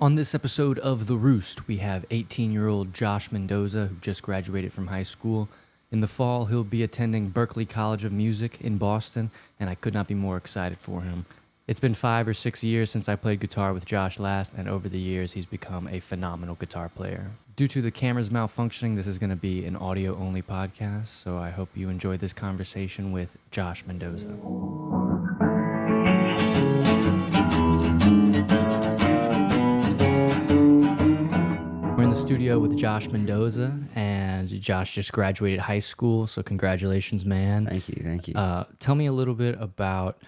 On this episode of The Roost, we have 18-year-old Josh Mendoza, who just graduated from high school. In the fall, he'll be attending Berklee College of Music in Boston, and I could not be more excited for him. It's been 5 or 6 years since I played guitar with Josh last, and over the years, he's become a phenomenal guitar player. Due to the camera's malfunctioning, this is going to be an audio-only podcast, so I hope you enjoy this conversation with Josh Mendoza. We're in the studio with Josh Mendoza, and Josh just graduated high school, so congratulations, man. Thank you. Tell me a little bit about,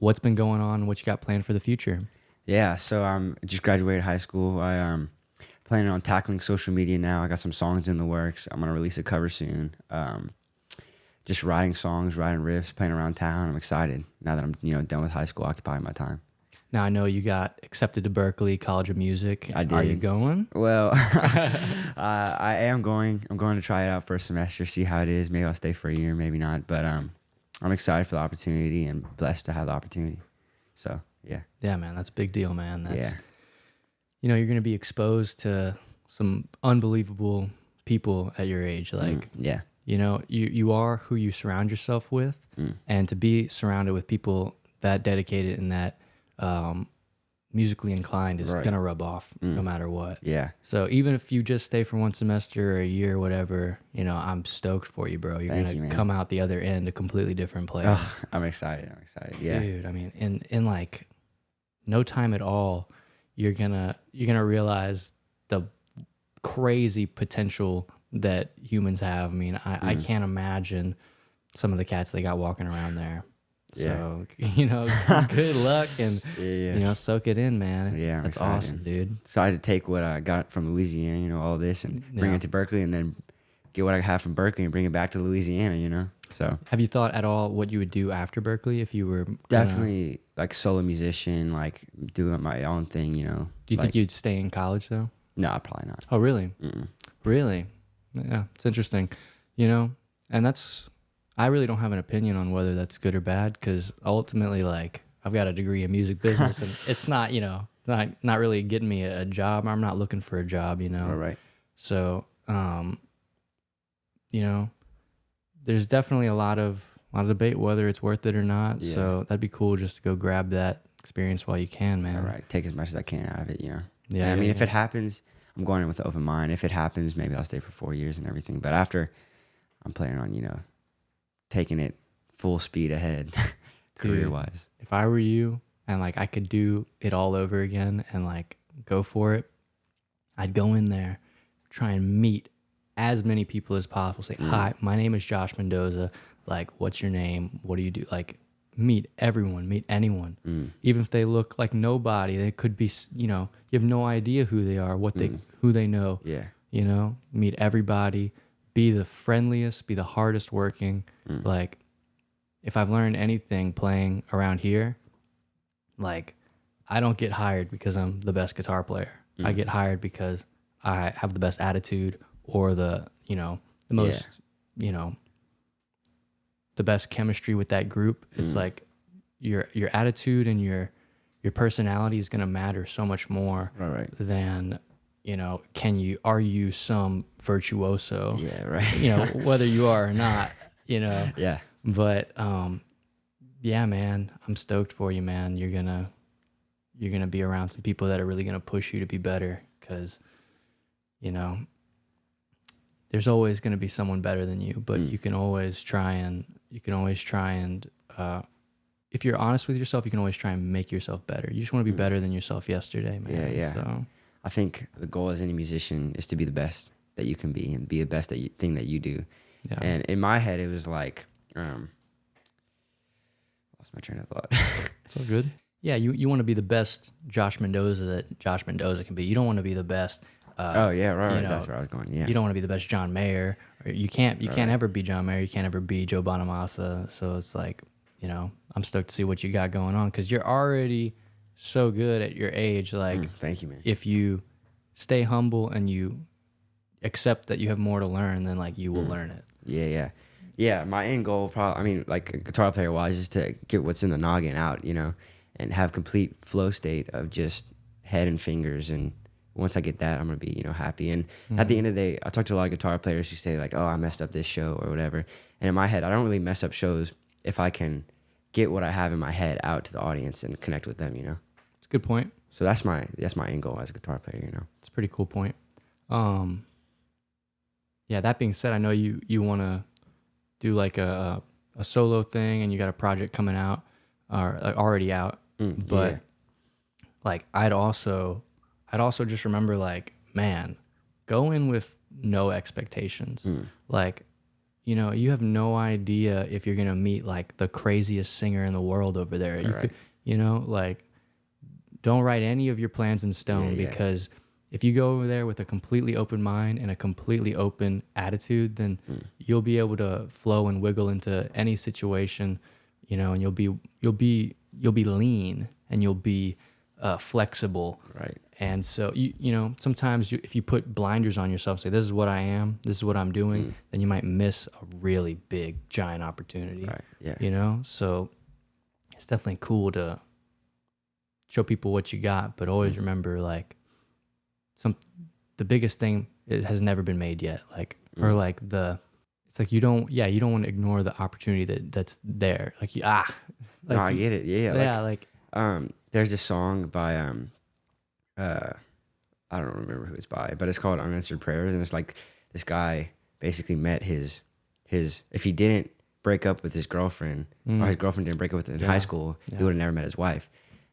what's been going on, what you got planned for the future. Yeah, so I just graduated high school. I planning on tackling social media now. I got some songs in the works. I'm gonna release a cover soon. Just writing songs, writing riffs, playing around town. I'm excited now that I'm done with high school, occupying my time. Now, I know you got accepted to Berklee College of Music. I did. Are you going? Well, I am going. I'm going to try it out for a semester, see how it is. Maybe I'll stay for a year, maybe not. But I'm excited for the opportunity and blessed to have the opportunity. So, yeah. Yeah, man, that's a big deal, man. That's, yeah. You're going to be exposed to some unbelievable people at your age. Like, yeah. You are who you surround yourself with. And to be surrounded with people that dedicated and that musically inclined is gonna rub off no matter what. Yeah. So even if you just stay for one semester or a year or whatever, I'm stoked for you, bro. You're gonna come out the other end a completely different player. Oh, I'm excited. Yeah. Dude, I mean, in like no time at all, you're gonna realize the crazy potential that humans have. I mean, I can't imagine some of the cats they got walking around there. So, good luck and, soak it in, man. Yeah, that's awesome, dude. So I had to take what I got from Louisiana, all this, and bring it to Berklee, and then get what I have from Berklee and bring it back to Louisiana, So have you thought at all what you would do after Berklee if you were definitely like solo musician, like doing my own thing, Do you think you'd stay in college though? No, probably not. Oh, really? Mm-mm. Really? Yeah, it's interesting, and that's. I really don't have an opinion on whether that's good or bad because ultimately, like, I've got a degree in music business and it's not, not really getting me a job. I'm not looking for a job, All right. So, there's definitely a lot of debate whether it's worth it or not. Yeah. So that'd be cool just to go grab that experience while you can, man. All right. Take as much as I can out of it, Yeah. And I mean, if it happens, I'm going in with an open mind. If it happens, maybe I'll stay for 4 years and everything. But after, I'm planning on, taking it full speed ahead career-wise. If I were you and like I could do it all over again and like go for it, I'd go in there, try and meet as many people as possible. Say, hi, my name is Josh Mendoza. Like, what's your name? What do you do? Like, meet everyone, meet anyone. Even if they look like nobody, they could be, you have no idea who they are, who they know. Yeah. Meet everybody. Be the friendliest, be the hardest working. Like, if I've learned anything playing around here, like, I don't get hired because I'm the best guitar player. I get hired because I have the best attitude or the most, the best chemistry with that group. It's like your attitude and your personality is going to matter so much more than are you some virtuoso? Yeah, right. Whether you are or not, Yeah. But yeah, man, I'm stoked for you, man. You're gonna be around some people that are really gonna push you to be better, because there's always gonna be someone better than you, but you can always try and if you're honest with yourself, you can always try and make yourself better. You just want to be better than yourself yesterday, man. Yeah. So I think the goal as any musician is to be the best that you can be and be the best thing that you do. Yeah. And in my head, it was like, lost my train of thought. It's all good. Yeah, you want to be the best Josh Mendoza that Josh Mendoza can be. You don't want to be the best. Oh yeah, right. That's where I was going. Yeah. You don't want to be the best John Mayer. You can't ever be John Mayer. You can't ever be Joe Bonamassa. So it's like, I'm stoked to see what you got going on, because you're already so good at your age. Like, thank you, man. If you stay humble and you accept that you have more to learn, then like you will learn it. Yeah. My end goal, like guitar player wise, is to get what's in the noggin out, and have complete flow state of just head and fingers, and once I get that, I'm gonna be, you know, happy. And at the end of the day, I talk to a lot of guitar players who say like, oh, I messed up this show or whatever. And in my head, I don't really mess up shows if I can get what I have in my head out to the audience and connect with them, you know. It's a good point. So that's my end goal as a guitar player, you know. It's a pretty cool point. Yeah, that being said, I know you want to do like a solo thing, and you got a project coming out or already out. But Yeah. like I'd also just remember like, man, go in with no expectations. Like, you know, you have no idea if you're gonna meet like the craziest singer in the world over there. You could, you know, like, don't write any of your plans in stone, because if you go over there with a completely open mind and a completely open attitude, then you'll be able to flow and wiggle into any situation, you know, and you'll be lean, and you'll be flexible. Right. And so you know, sometimes if you put blinders on yourself, say this is what I am, this is what I'm doing, then you might miss a really big giant opportunity. Right. Yeah. You know, so it's definitely cool to show people what you got, but always remember like the biggest thing has never been made yet. Like or like it's like you don't want to ignore the opportunity that's there. Like like no, I get it. Yeah. Like there's this song by I don't remember who it's by, but it's called Unanswered Prayers, and it's like this guy basically met his if he didn't break up with his girlfriend, or his girlfriend didn't break up with him in high school, he would have never met his wife.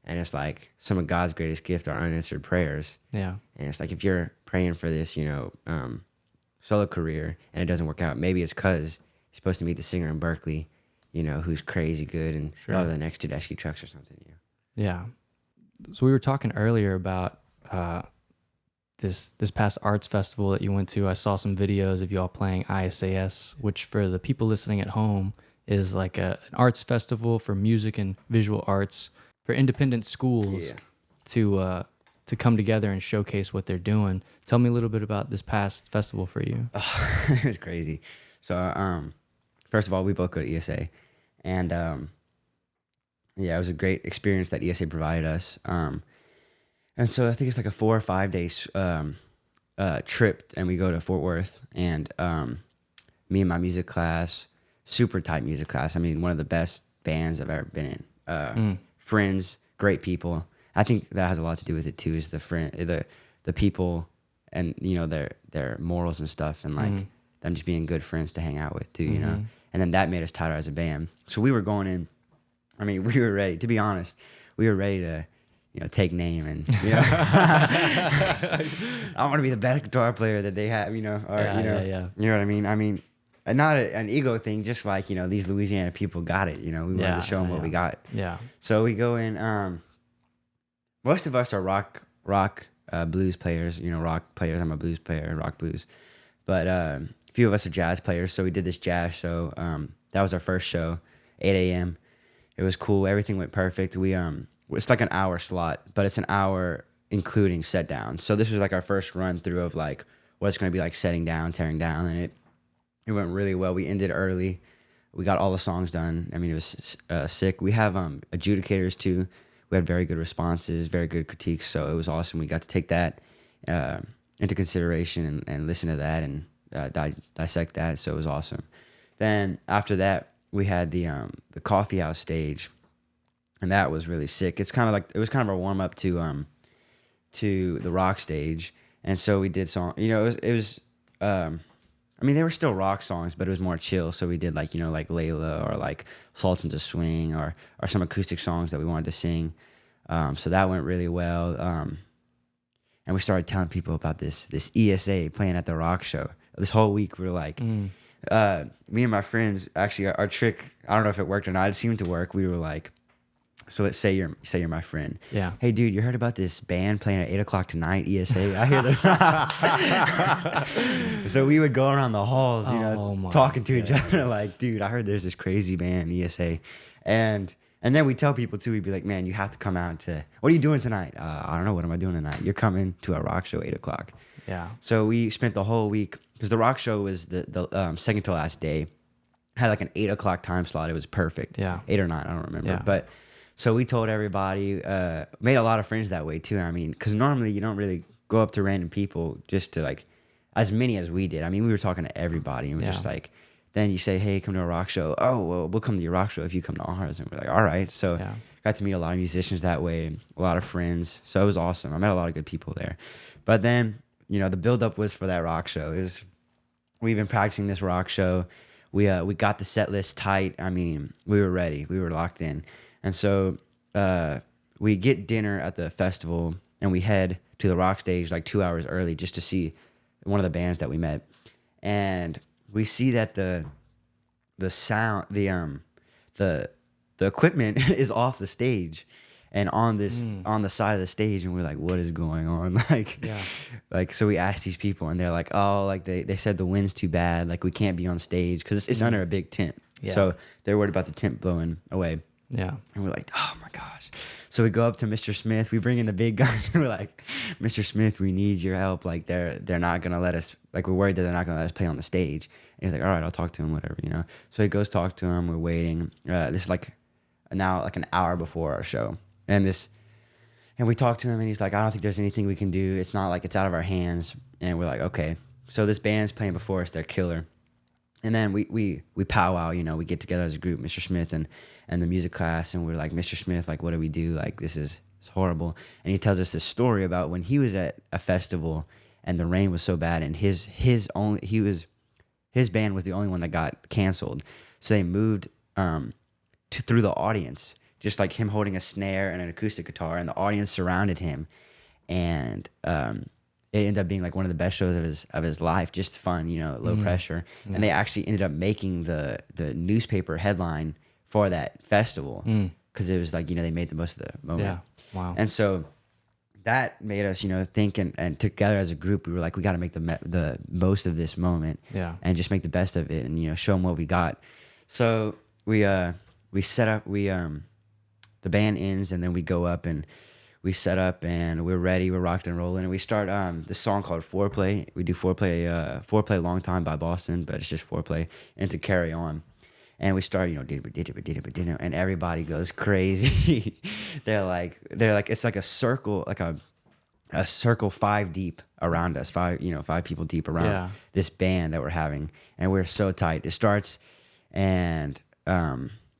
And it's like some of God's greatest gift are unanswered prayers. Yeah. And it's like if you're praying for this, you know, solo career and it doesn't work out, maybe it's because you're supposed to meet the singer in Berklee, you know, who's crazy good and go to the next Tedeschi trucks or something. You know? Yeah. So we were talking earlier about this past arts festival that you went to. I saw some videos of y'all playing ISAS, which for the people listening at home is like an arts festival for music and visual arts for independent schools to come together and showcase what they're doing. Tell me a little bit about this past festival for you. It was crazy. So, first of all, we both go to ESA, and it was a great experience that ESA provided us. And so I think it's like a 4 or 5 days trip, and we go to Fort Worth, and me and my music class, super tight music class. I mean, one of the best bands I've ever been in. Friends, great people. I think that has a lot to do with it too. Is the people, and you know their morals and stuff, and like them just being good friends to hang out with too. You know, and then that made us tighter as a band. So we were going in. I mean, we were ready. To be honest, we were ready to, you know, take name and, you know, I want to be the best guitar player that they have, you know, or, you know what I mean? I mean, not an ego thing, just like, you know, these Louisiana people got it, you know, we wanted to show them what we got. Yeah. So we go in, most of us are rock blues players, you know, rock players. I'm a blues player, rock blues. But a few of us are jazz players. So we did this jazz show. That was our first show, 8 a.m. It was cool. Everything went perfect. It's like an hour slot, but it's an hour including set down. So this was like our first run through of like what it's going to be like setting down, tearing down, and it went really well. We ended early. We got all the songs done. I mean, it was sick. We have adjudicators too. We had very good responses, very good critiques. So it was awesome. We got to take that into consideration and listen to that and dissect that. So it was awesome. Then after that, we had the coffee house stage, and that was really sick. It was kind of a warm up to the rock stage, and so we did song. You know, it was. I mean, they were still rock songs, but it was more chill. So we did like, you know, like Layla or like Sultans of Swing or some acoustic songs that we wanted to sing. So that went really well. And we started telling people about this ESA playing at the rock show. This whole week we were like, me and my friends, actually our trick, I don't know if it worked or not, it seemed to work. We were like, so let's say you're my friend. Yeah. Hey, dude, you heard about this band playing at 8 o'clock tonight, ESA? I hear that. So we would go around the halls, you know, talking to each other like, dude, I heard there's this crazy band, ESA. And then we tell people too, we'd be like, man, you have to come out to, what are you doing tonight? I don't know, what am I doing tonight? You're coming to a rock show 8 o'clock. Yeah. So we spent the whole week, because the rock show was the second to last day, had like an 8 o'clock time slot. It was perfect. Yeah. 8 or 9, I don't remember. Yeah. But So we told everybody, made a lot of friends that way too. I mean, because normally you don't really go up to random people just to like, as many as we did. I mean, we were talking to everybody, and we're just like, then you say, hey, come to a rock show. Oh, well, we'll come to your rock show if you come to ours. And we're like, all right. So got to meet a lot of musicians that way, a lot of friends. So it was awesome. I met a lot of good people there. But then, you know, the buildup was for that rock show. We've been practicing this rock show. We got the set list tight. I mean, we were ready. We were locked in. And so we get dinner at the festival, and we head to the rock stage like 2 hours early just to see one of the bands that we met. And we see that the sound, the equipment is off the stage and on the side of the stage, and we're like, what is going on? Like, so we asked these people, and they're like, oh, like they said the wind's too bad, like we can't be on stage because it's under a big tent. So they're worried about the tent blowing away. And we're like, oh my gosh. So we go up to Mr. Smith, we bring in the big guys, and we're like, Mr. Smith, we need your help. Like they're not gonna let us, like we're worried that they're not gonna let us play on the stage. And he's like, all right, I'll talk to him, whatever, you know. So he goes talk to him, we're waiting. This is like now like an hour before our show. And we talk to him, and he's like, I don't think there's anything we can do. It's not like it's out of our hands. And we're like, okay. So this band's playing before us, they're killer. And then we powwow, you know, we get together as a group, Mr. Smith and the music class, and we're like, Mr. Smith, like, what do we do? Like, this is horrible. And he tells us this story about when he was at a festival and the rain was so bad, and his band was the only one that got canceled. So they moved through the audience, just like him holding a snare and an acoustic guitar, and the audience surrounded him. And it ended up being like one of the best shows of his life. Just fun, you know, low pressure. And they actually ended up making the newspaper headline for that festival because it was like, you know, they made the most of the moment. Yeah. Wow. And so that made us, you know, think, and together as a group, we were like, we got to make the most of this moment. And just make the best of it, and, you know, show them what we got. So we set up, the band ends, and then we go up and we set up, and we're ready. We're rocked and rolling, and we start this song called Foreplay. We do Foreplay Long Time by Boston, but it's just Foreplay, and To Carry On. And we start, you know, and everybody goes crazy. they're like, it's like a circle, like a circle 5 deep around us, 5 people deep around this band that we're having, and we're so tight. It starts, and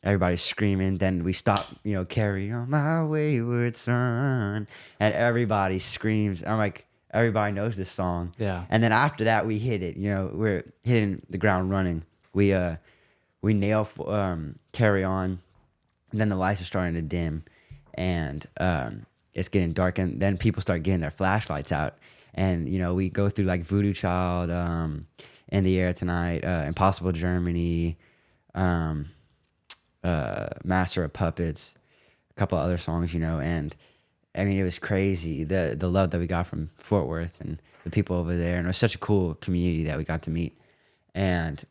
everybody's screaming. Then we stop, you know, carry on my wayward son, and everybody screams. I'm like, everybody knows this song. And then after that, we hit it. You know, we're hitting the ground running. We nail Carry On, and then the lights are starting to dim, and it's getting dark, and then people start getting their flashlights out, and, you know, we go through like Voodoo Child, In the Air Tonight, Impossible Germany, Master of Puppets, a couple of other songs, you know. And I mean, it was crazy, the love that we got from Fort Worth and the people over there, and it was such a cool community that we got to meet. And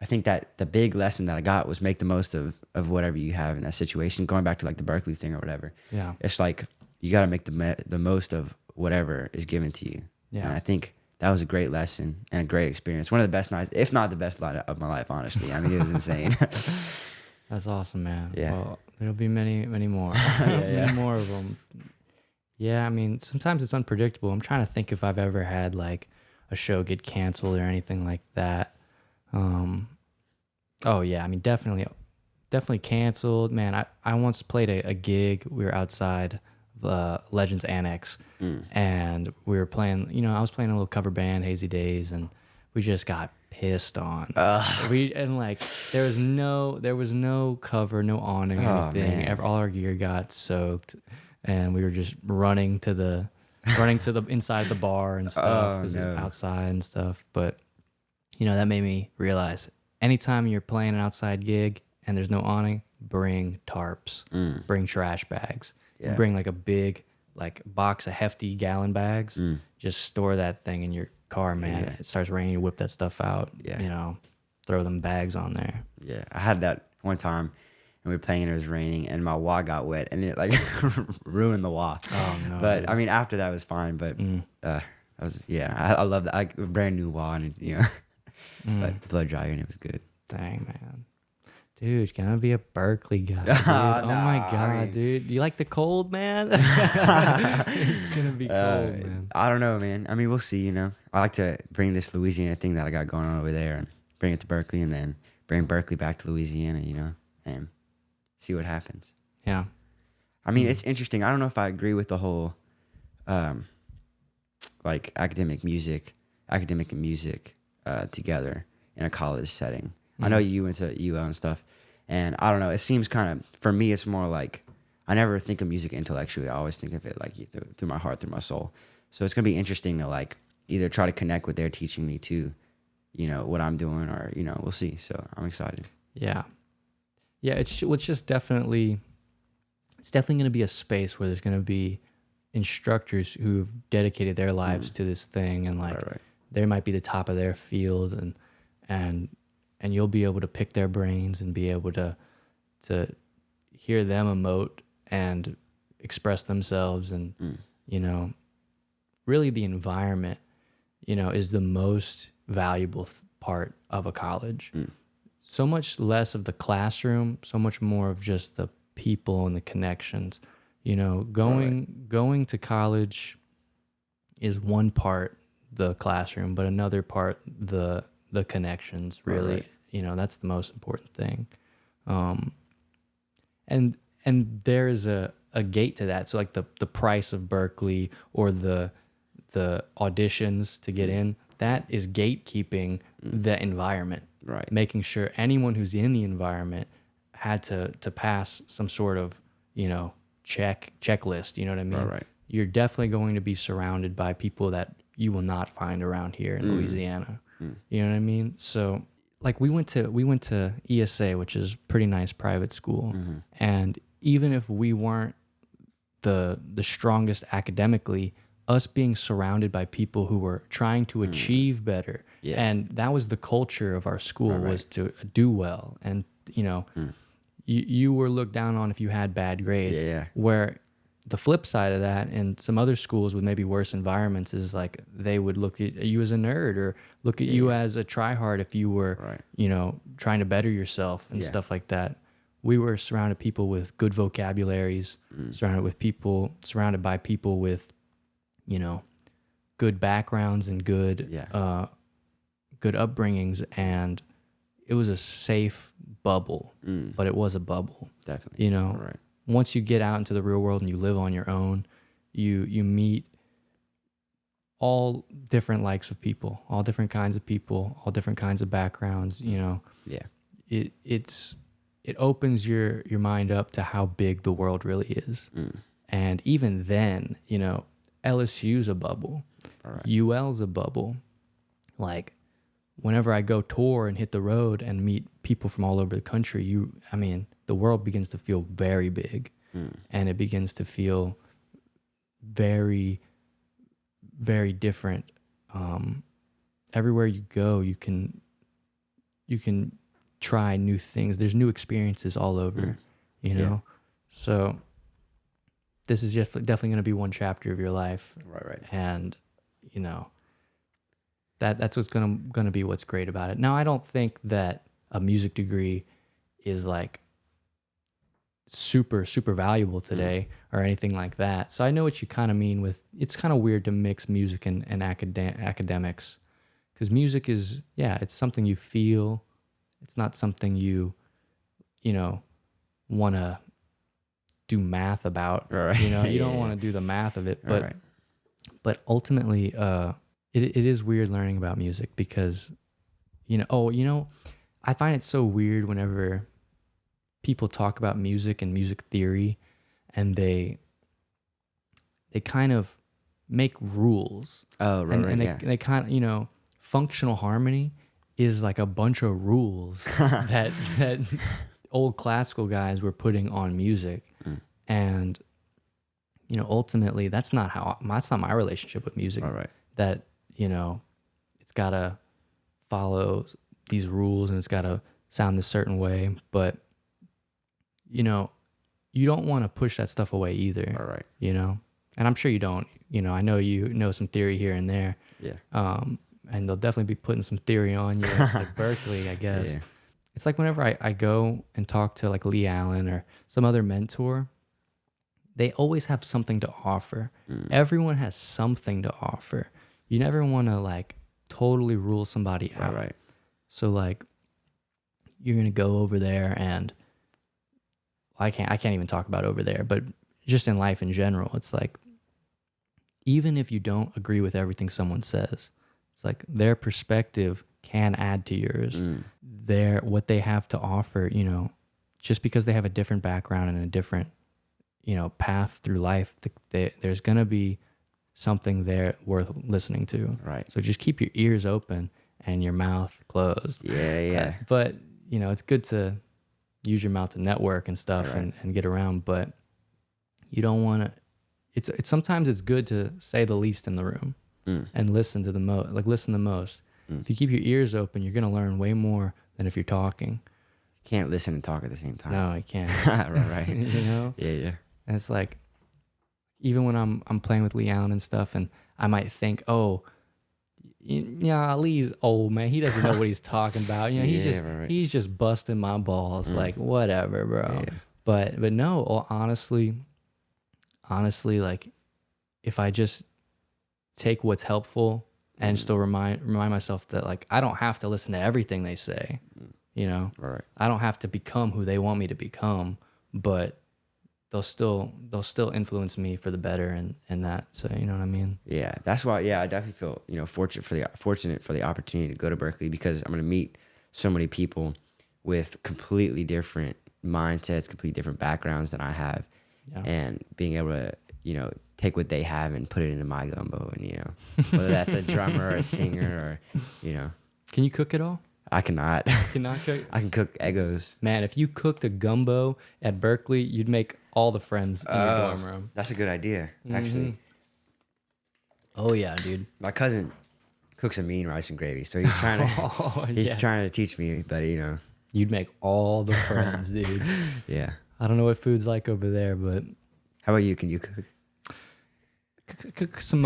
I think that the big lesson that I got was make the most of whatever you have in that situation. Going back to like the Berklee thing or whatever, it's like you got to make the most of whatever is given to you. And I think that was a great lesson and a great experience. One of the best nights, if not the best night of my life, honestly. I mean, it was insane. That's awesome, man. Well, there'll be many more. Many more of them. Yeah, I mean, sometimes it's unpredictable. I'm trying to think if I've ever had like a show get canceled or anything like that. Oh yeah, I mean, definitely canceled, man. I once played a gig. We were outside the Legends Annex, and we were playing, you know, I was playing a little cover band, Hazy Days, and we just got pissed on. There was no cover, no awning, anything. All our gear got soaked, and we were just running to the inside the bar and stuff because it was outside and stuff. But, you know, that made me realize anytime you're playing an outside gig and there's no awning, bring tarps, bring trash bags, bring like a big like box of hefty gallon bags. Just store that thing in your car, man. It starts raining, you whip that stuff out. You know, throw them bags on there. I had that one time, and we were playing, and it was raining, and my wah got wet, and it like ruined the wah. Oh no! But dude. I mean, after that was fine. But I love that. Like, brand new wah, and you know, but blow dryer, and it was good. Dang, man. Dude, gonna be a Berklee guy, dude. Nah, Oh my I God, mean- dude. Do you like the cold, man? It's gonna be cold, man. I don't know, man. I mean, we'll see. I like to bring this Louisiana thing that I got going on over there and bring it to Berklee, and then bring Berklee back to Louisiana. And see what happens. Yeah. I mean, it's interesting. I don't know if I agree with the whole, like academic and music together in a college setting. I know you went to UL and stuff, and I don't know. It seems kind of, for me, it's more like, I never think of music intellectually. I always think of it like through my heart, through my soul. So it's gonna be interesting to like either try to connect what they're teaching me to, what I'm doing, or we'll see. So I'm excited. Yeah. Yeah, it's just definitely, it's definitely going to be a space where there's going to be instructors who've dedicated their lives to this thing, and like Right. they might be the top of their field, and you'll be able to pick their brains and be able to hear them emote and express themselves, and really the environment is the most valuable part of a college. So much less of the classroom, so much more of just the people and the connections. Going to college is one part the classroom, but another part the connections. Really, that's the most important thing. And there is a gate to that. So like the price of Berklee or the auditions to get in, that is gatekeeping the environment. Right. Making sure anyone who's in the environment had to pass some sort of, checklist, you know what I mean? Right. You're definitely going to be surrounded by people that you will not find around here in Louisiana. You know what I mean? So like we went to ESA, which is pretty nice private school. And even if we weren't the strongest academically, us being surrounded by people who were trying to achieve better. Yeah. And that was the culture of our school, was to do well. And, you were looked down on if you had bad grades. Yeah. Where the flip side of that, and some other schools with maybe worse environments, is like they would look at you as a nerd or look at you as a tryhard if you were, trying to better yourself and stuff like that. We were surrounded people with good vocabularies, surrounded by people with, good backgrounds and good upbringings, and it was a safe bubble. But it was a bubble. Definitely. Right. Once you get out into the real world and you live on your own, you meet all different likes of people, all different kinds of people, all different kinds of backgrounds. It opens your mind up to how big the world really is. And even then, LSU's a bubble. Right. UL's a bubble. Like, whenever I go tour and hit the road and meet people from all over the country, the world begins to feel very big, and it begins to feel very, very different. Everywhere you go, you can try new things. There's new experiences all over, So this is just definitely going to be one chapter of your life. Right. And, that's what's going to be what's great about it. Now, I don't think that a music degree is like super, super valuable today or anything like that. So I know what you kind of mean with, it's kind of weird to mix music and academics, because music is, it's something you feel. It's not something you want to do math about. Right. You don't want to do the math of it, but ultimately, it is weird learning about music because, I find it so weird whenever people talk about music and music theory, and they kind of make rules. Oh, right. And they kind of, functional harmony is like a bunch of rules that old classical guys were putting on music. And, ultimately that's not my relationship with music. All right. That, it's got to follow these rules and it's got to sound a certain way. But, you don't want to push that stuff away either. All right. And I'm sure you don't. I know you know some theory here and there. Yeah. And they'll definitely be putting some theory on you at Berklee, I guess. Yeah. it's like whenever I go and talk to like Lee Allen or some other mentor, they always have something to offer. Everyone has something to offer. You never want to like totally rule somebody out. Right. So like you're going to go over there and I can't even talk about over there, but just in life in general, it's like even if you don't agree with everything someone says, it's like their perspective can add to yours. What they have to offer, you know, just because they have a different background and a different, you know, path through life, there's going to be something there worth listening to. Right. So just keep your ears open and your mouth closed. Yeah. But, you know, it's good to use your mouth to network and stuff and get around, but you don't want to, it's sometimes it's good to say the least in the room and listen to the most. If you keep your ears open, you're going to learn way more than if you're talking. Can't listen and talk at the same time. No, I can't. right. You know? Yeah. And it's like, even when I'm playing with Lee Allen and stuff, and I might think, oh, yeah, Lee's old, man. He doesn't know what he's talking about. You know, he's just busting my balls. Like, whatever, bro. Yeah. But no, honestly, like, if I just take what's helpful and still remind myself that like I don't have to listen to everything they say. You know, Right. I don't have to become who they want me to become, but they'll still influence me for the better and that. So you know what I mean? Yeah, that's why. Yeah, I definitely feel fortunate for the opportunity to go to Berklee because I'm going to meet so many people with completely different mindsets, completely different backgrounds than I have, and being able to take what they have and put it into my gumbo, and whether that's a drummer or a singer or Can you cook at all? I cannot. Cannot cook? I can cook Eggos. Man, if you cooked a gumbo at Berklee, you'd make all the friends in your dorm room. That's a good idea, actually. Oh yeah, dude. My cousin cooks a mean rice and gravy, so he's trying to trying to teach me, but You'd make all the friends, dude. Yeah. I don't know what food's like over there, but How about you? Can you cook? cook some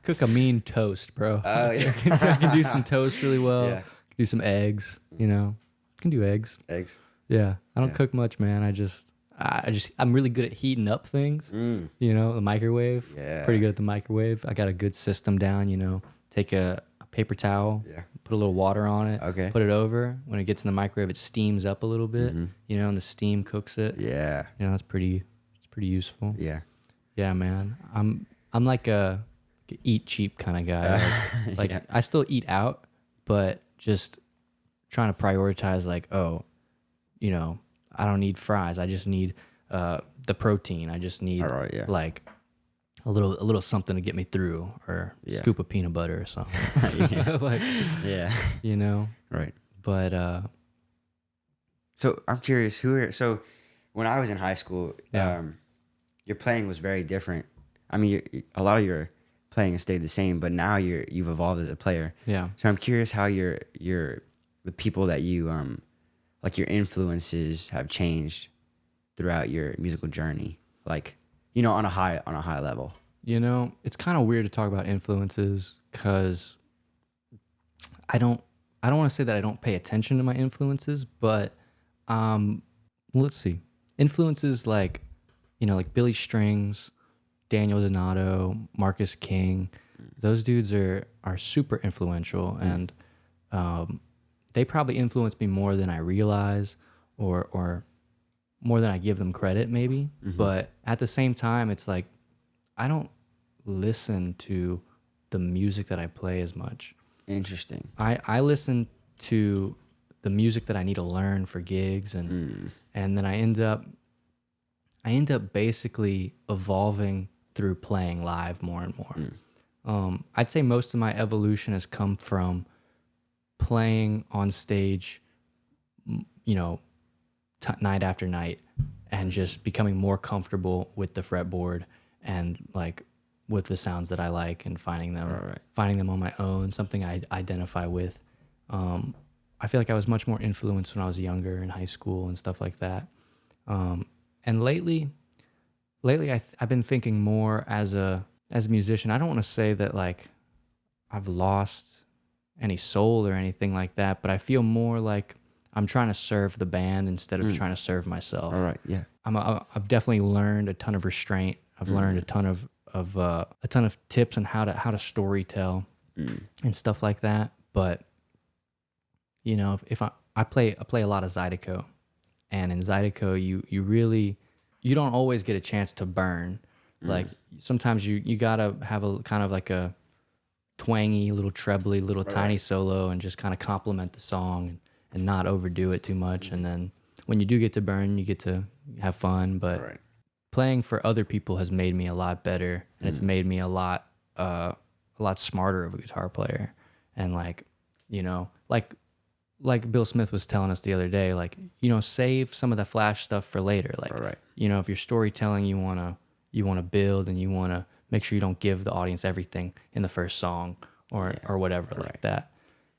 cook a mean toast, bro. Oh yeah. I can do some toast really well. Yeah. Do some eggs, can do eggs. Eggs. Yeah, I don't cook much, man. I'm really good at heating up things. The microwave. Yeah. Pretty good at the microwave. I got a good system down. Take a paper towel. Yeah. Put a little water on it. Okay. Put it over. When it gets in the microwave, it steams up a little bit. And the steam cooks it. Yeah. That's pretty useful. Yeah. Yeah, man. I'm like a eat cheap kind of guy. Yeah. I still eat out, but just trying to prioritize I don't need fries. I just need the protein. I just need like a little something to get me through, or scoop of peanut butter or something. Right. But so I'm curious, so when I was in high school, your playing was very different. I mean, a lot of your playing has stayed the same, but now you've evolved as a player. Yeah. So I'm curious how the people that you like your influences have changed throughout your musical journey, like on a high level. It's kind of weird to talk about influences because I don't want to say that I don't pay attention to my influences, but let's see. Influences like Billy Strings, Daniel Donato, Marcus King, those dudes are super influential, and they probably influenced me more than I realize, or more than I give them credit, maybe. But at the same time, it's like I don't listen to the music that I play as much. Interesting. I listen to the music that I need to learn for gigs, and then I end up basically evolving through playing live more and more. I'd say most of my evolution has come from playing on stage, night after night, and just becoming more comfortable with the fretboard and like with the sounds that I like, and finding them on my own, something I identify with. I feel like I was much more influenced when I was younger in high school and stuff like that. And lately I've been thinking more as a musician. I don't want to say that like I've lost any soul or anything like that, but I feel more like I'm trying to serve the band instead of trying to serve myself. All right. Yeah. I've definitely learned a ton of restraint. I've learned a ton of tips on how to story tell and stuff like that. But you know, if I play a lot of Zydeco, and in Zydeco you don't always get a chance to burn. Like sometimes you gotta have a kind of like a twangy, little trebly, little tiny solo, and just kind of complement the song and not overdo it too much. And then when you do get to burn, you get to have fun. But playing for other people has made me a lot better, and it's made me a lot smarter of a guitar player. And like, you know, like Bill Smith was telling us the other day, like, you know, save some of the flash stuff for later. Like, you know, if you're storytelling, you wanna build, and you wanna make sure you don't give the audience everything in the first song or whatever like that.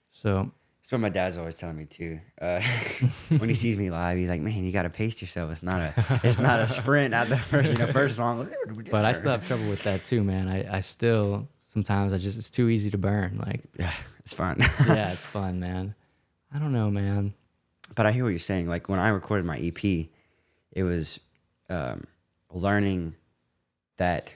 So that's what my dad's always telling me too. When he sees me live, he's like, "Man, you gotta pace yourself. It's not a sprint at the first song." But I still have trouble with that too, man. I still sometimes it's too easy to burn. Like, yeah, it's fun. Yeah, it's fun, man. I don't know, man. But I hear what you're saying. Like when I recorded my EP, it was learning that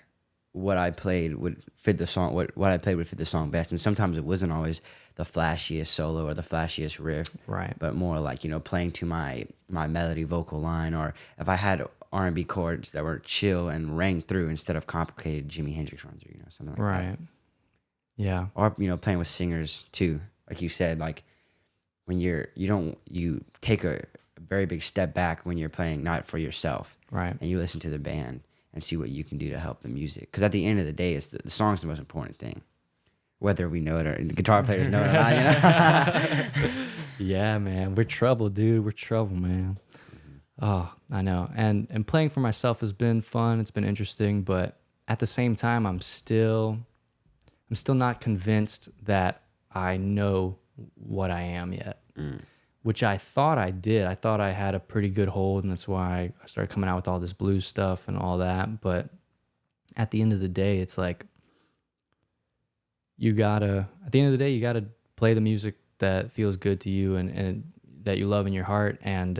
what I played would fit the song. What I played would fit the song best. And sometimes it wasn't always the flashiest solo or the flashiest riff, right? But more like, you know, playing to my melody vocal line, or if I had R&B chords that were chill and rang through instead of complicated Jimi Hendrix runs, or, you know, something like that. Right. Yeah. Or, you know, playing with singers too, like you said, like when you take a very big step back when you're playing not for yourself, right? And you listen to the band and see what you can do to help the music. Because at the end of the day, it's the song's the most important thing, whether we know it or the guitar players know it or not. You know? Yeah, man, we're trouble, dude. We're trouble, man. Oh, I know. And playing for myself has been fun. It's been interesting, but at the same time, I'm still not convinced that I know what I am yet, which I thought I did. I thought I had a pretty good hold, and that's why I started coming out with all this blues stuff and all that. But at the end of the day, it's like you gotta play the music that feels good to you and that you love in your heart, and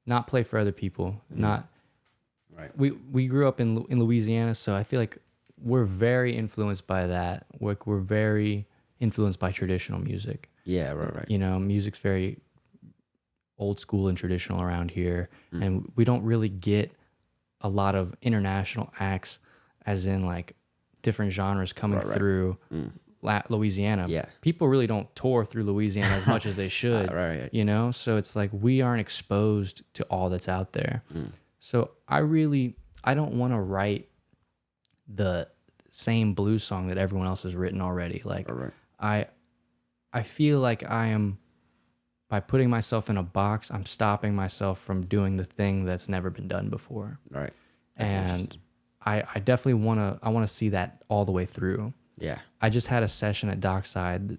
not play for other people. Not right. We grew up in Louisiana, so I feel like we're very influenced by that. We're very influenced by traditional music. Yeah, right. You know, music's very old school and traditional around here, and we don't really get a lot of international acts, as in like different genres coming through Louisiana. Yeah, people really don't tour through Louisiana as much as they should. Right. You know, so it's like we aren't exposed to all that's out there. So I don't want to write the same blues song that everyone else has written already. Like, I feel like by putting myself in a box, I'm stopping myself from doing the thing that's never been done before. Right. And I definitely want to see that all the way through. Yeah. I just had a session at Dockside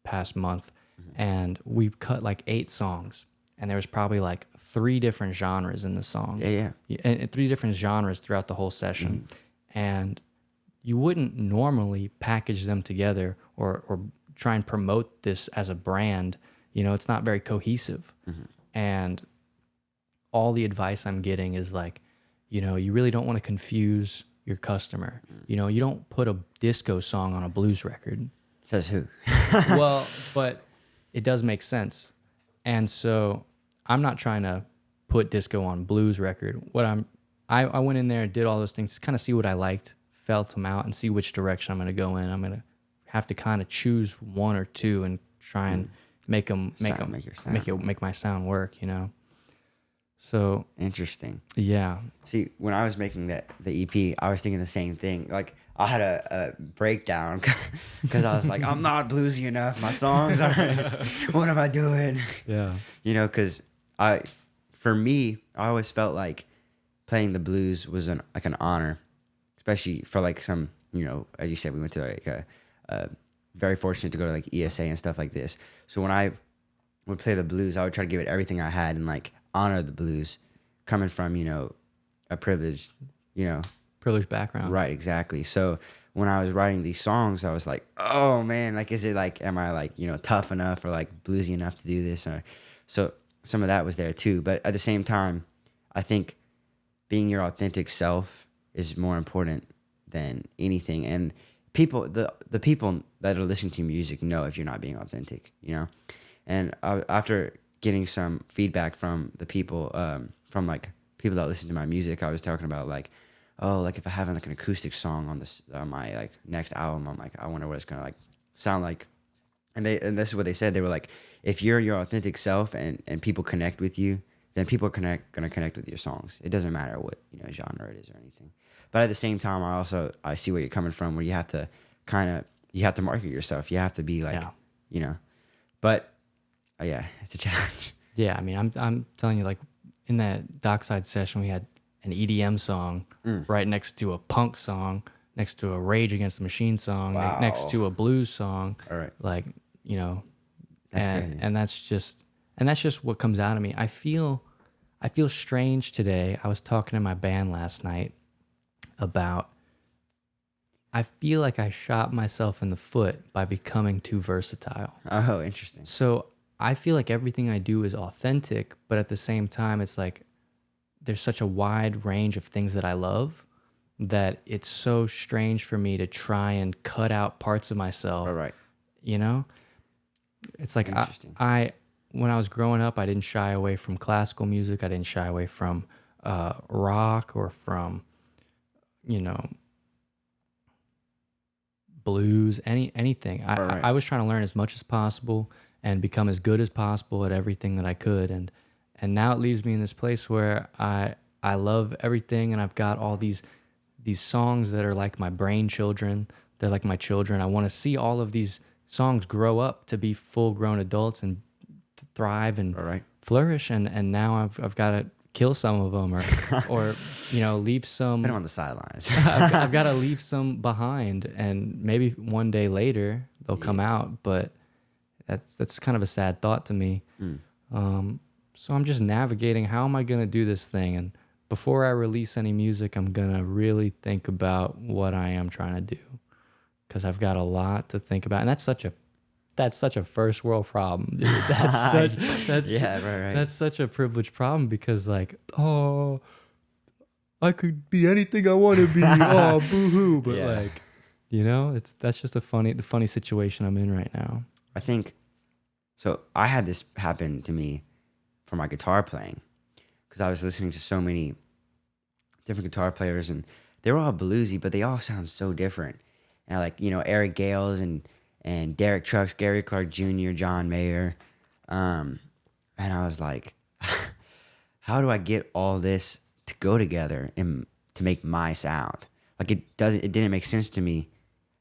past month, and we cut like 8 songs, and there was probably like 3 different genres in the song. Yeah. And 3 different genres throughout the whole session. And you wouldn't normally package them together or try and promote this as a brand. You know, it's not very cohesive. And all the advice I'm getting is like, you know, you really don't want to confuse your customer. You know, you don't put a disco song on a blues record. Says who? Well, but it does make sense. And so I'm not trying to put disco on blues record. I went in there and did all those things to kind of see what I liked, felt them out, and see which direction I'm going to go in. I'm going to have to kind of choose one or two and try and make my sound work, you know? So interesting. Yeah. See, when I was making the EP, I was thinking the same thing. Like, I had a breakdown because I was like, I'm not bluesy enough. My songs are. What am I doing? Yeah. You know, because for me, I always felt like playing the blues was an honor, especially for like some, you know, as you said, we went to like very fortunate to go to like ESA and stuff like this. So when I would play the blues, I would try to give it everything I had and like honor the blues, coming from, you know, a privileged, you know, privileged background. Right, exactly. So when I was writing these songs, I was like, oh man, like, is it like, am I like, tough enough or like bluesy enough to do this? Or so some of that was there too. But at the same time, I think being your authentic self is more important than anything. And people, the people that are listening to music know if you're not being authentic, And after getting some feedback from the people, from like people that listen to my music, I was talking about like, oh, like if I have like an acoustic song on this my like next album, I'm like, I wonder what it's gonna like sound like. And this is what they said. They were like, if you're your authentic self and people connect with you, then people are gonna connect with your songs. It doesn't matter what genre it is or anything. But at the same time, I see where you're coming from, where you have to market yourself. You have to be like, But yeah, it's a challenge. Yeah, I mean, I'm telling you, like in that Dockside session, we had an EDM song right next to a punk song, next to a Rage Against the Machine song, Wow. next to a blues song. All right. Like, That's crazy. and that's just what comes out of me. I feel strange today. I was talking to my band last night about, I feel like I shot myself in the foot by becoming too versatile. Oh, interesting. So I feel like everything I do is authentic, but at the same time, it's like there's such a wide range of things that I love that it's so strange for me to try and cut out parts of myself. All right. It's like Interesting. I when I was growing up, I didn't shy away from classical music. I didn't shy away from rock or from, blues, anything. I was trying to learn as much as possible and become as good as possible at everything that I could. And now it leaves me in this place where I love everything, and I've got all these songs that are like my brain children. They're like my children. I want to see all of these songs grow up to be full-grown adults and thrive and flourish. And now I've got to kill some of them, or leave some. Put them on the sidelines. I've got to leave some behind, and maybe one day later they'll come out. But that's kind of a sad thought to me. So I'm just navigating, how am I going to do this thing? And before I release any music, I'm going to really think about what I am trying to do, because I've got a lot to think about. And that's such a first world problem, dude. That's such a privileged problem, because like, oh, I could be anything I want to be. Oh, boo-hoo. But that's just the funny situation I'm in right now. I think, so I had this happen to me for my guitar playing, because I was listening to so many different guitar players, and they were all bluesy, but they all sound so different. And like, Eric Gales and Derek Trucks, Gary Clark Jr., John Mayer. And I was like, how do I get all this to go together and to make my sound? Like it didn't make sense to me.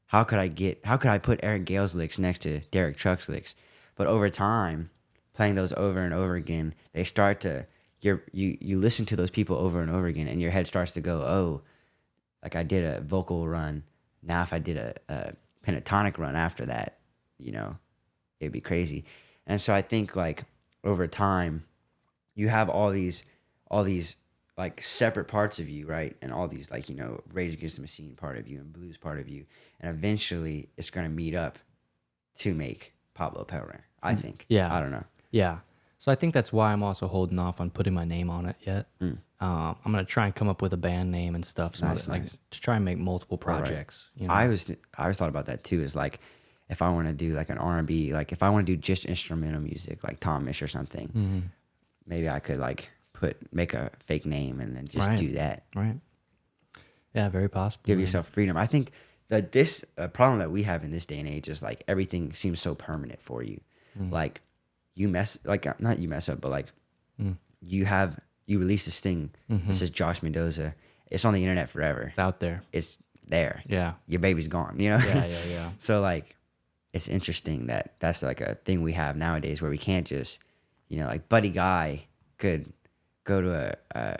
How could I put Eric Gale's licks next to Derek Trucks' licks? But over time, playing those over and over again, they start to, you listen to those people over and over again, and your head starts to go, oh, like I did a vocal run. Now if I did a pentatonic run after that, it'd be crazy. And so I think like over time, you have all these like separate parts of you, right? And all these like, Rage Against the Machine part of you and blues part of you. And eventually it's going to meet up to make Pablo Pellerin, I think. Yeah. I don't know. Yeah. So I think that's why I'm also holding off on putting my name on it yet. I'm going to try and come up with a band name and stuff. So Nice. To try and make multiple projects. I always thought about that too, is like, if I want to do like an R&B, like if I want to do just instrumental music, like Thomas or something, maybe I could like make a fake name and then just do that. Right. Yeah, very possible. Give yourself freedom. I think that this problem that we have in this day and age is like everything seems so permanent for you. Like not you mess up, but like you release this thing that says Josh Mendoza. It's on the internet forever. It's out there. It's there. Yeah. Your baby's gone, Yeah. So like, it's interesting that that's like a thing we have nowadays, where we can't just, like Buddy Guy could go to a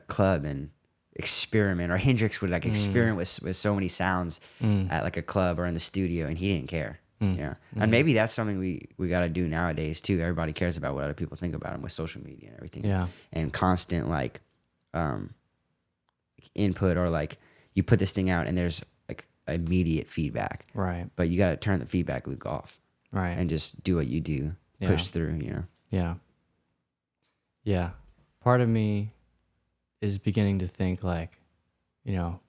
club and experiment, or Hendrix would like experiment with so many sounds at like a club or in the studio, and he didn't care. And maybe that's something we got to do nowadays too. Everybody cares about what other people think about them with social media and everything. Yeah. And constant like input, or like you put this thing out and there's like immediate feedback. Right. But you got to turn the feedback loop off. Right. And just do what you do. Push through, you know? Yeah. Yeah. Part of me is beginning to think like, you know,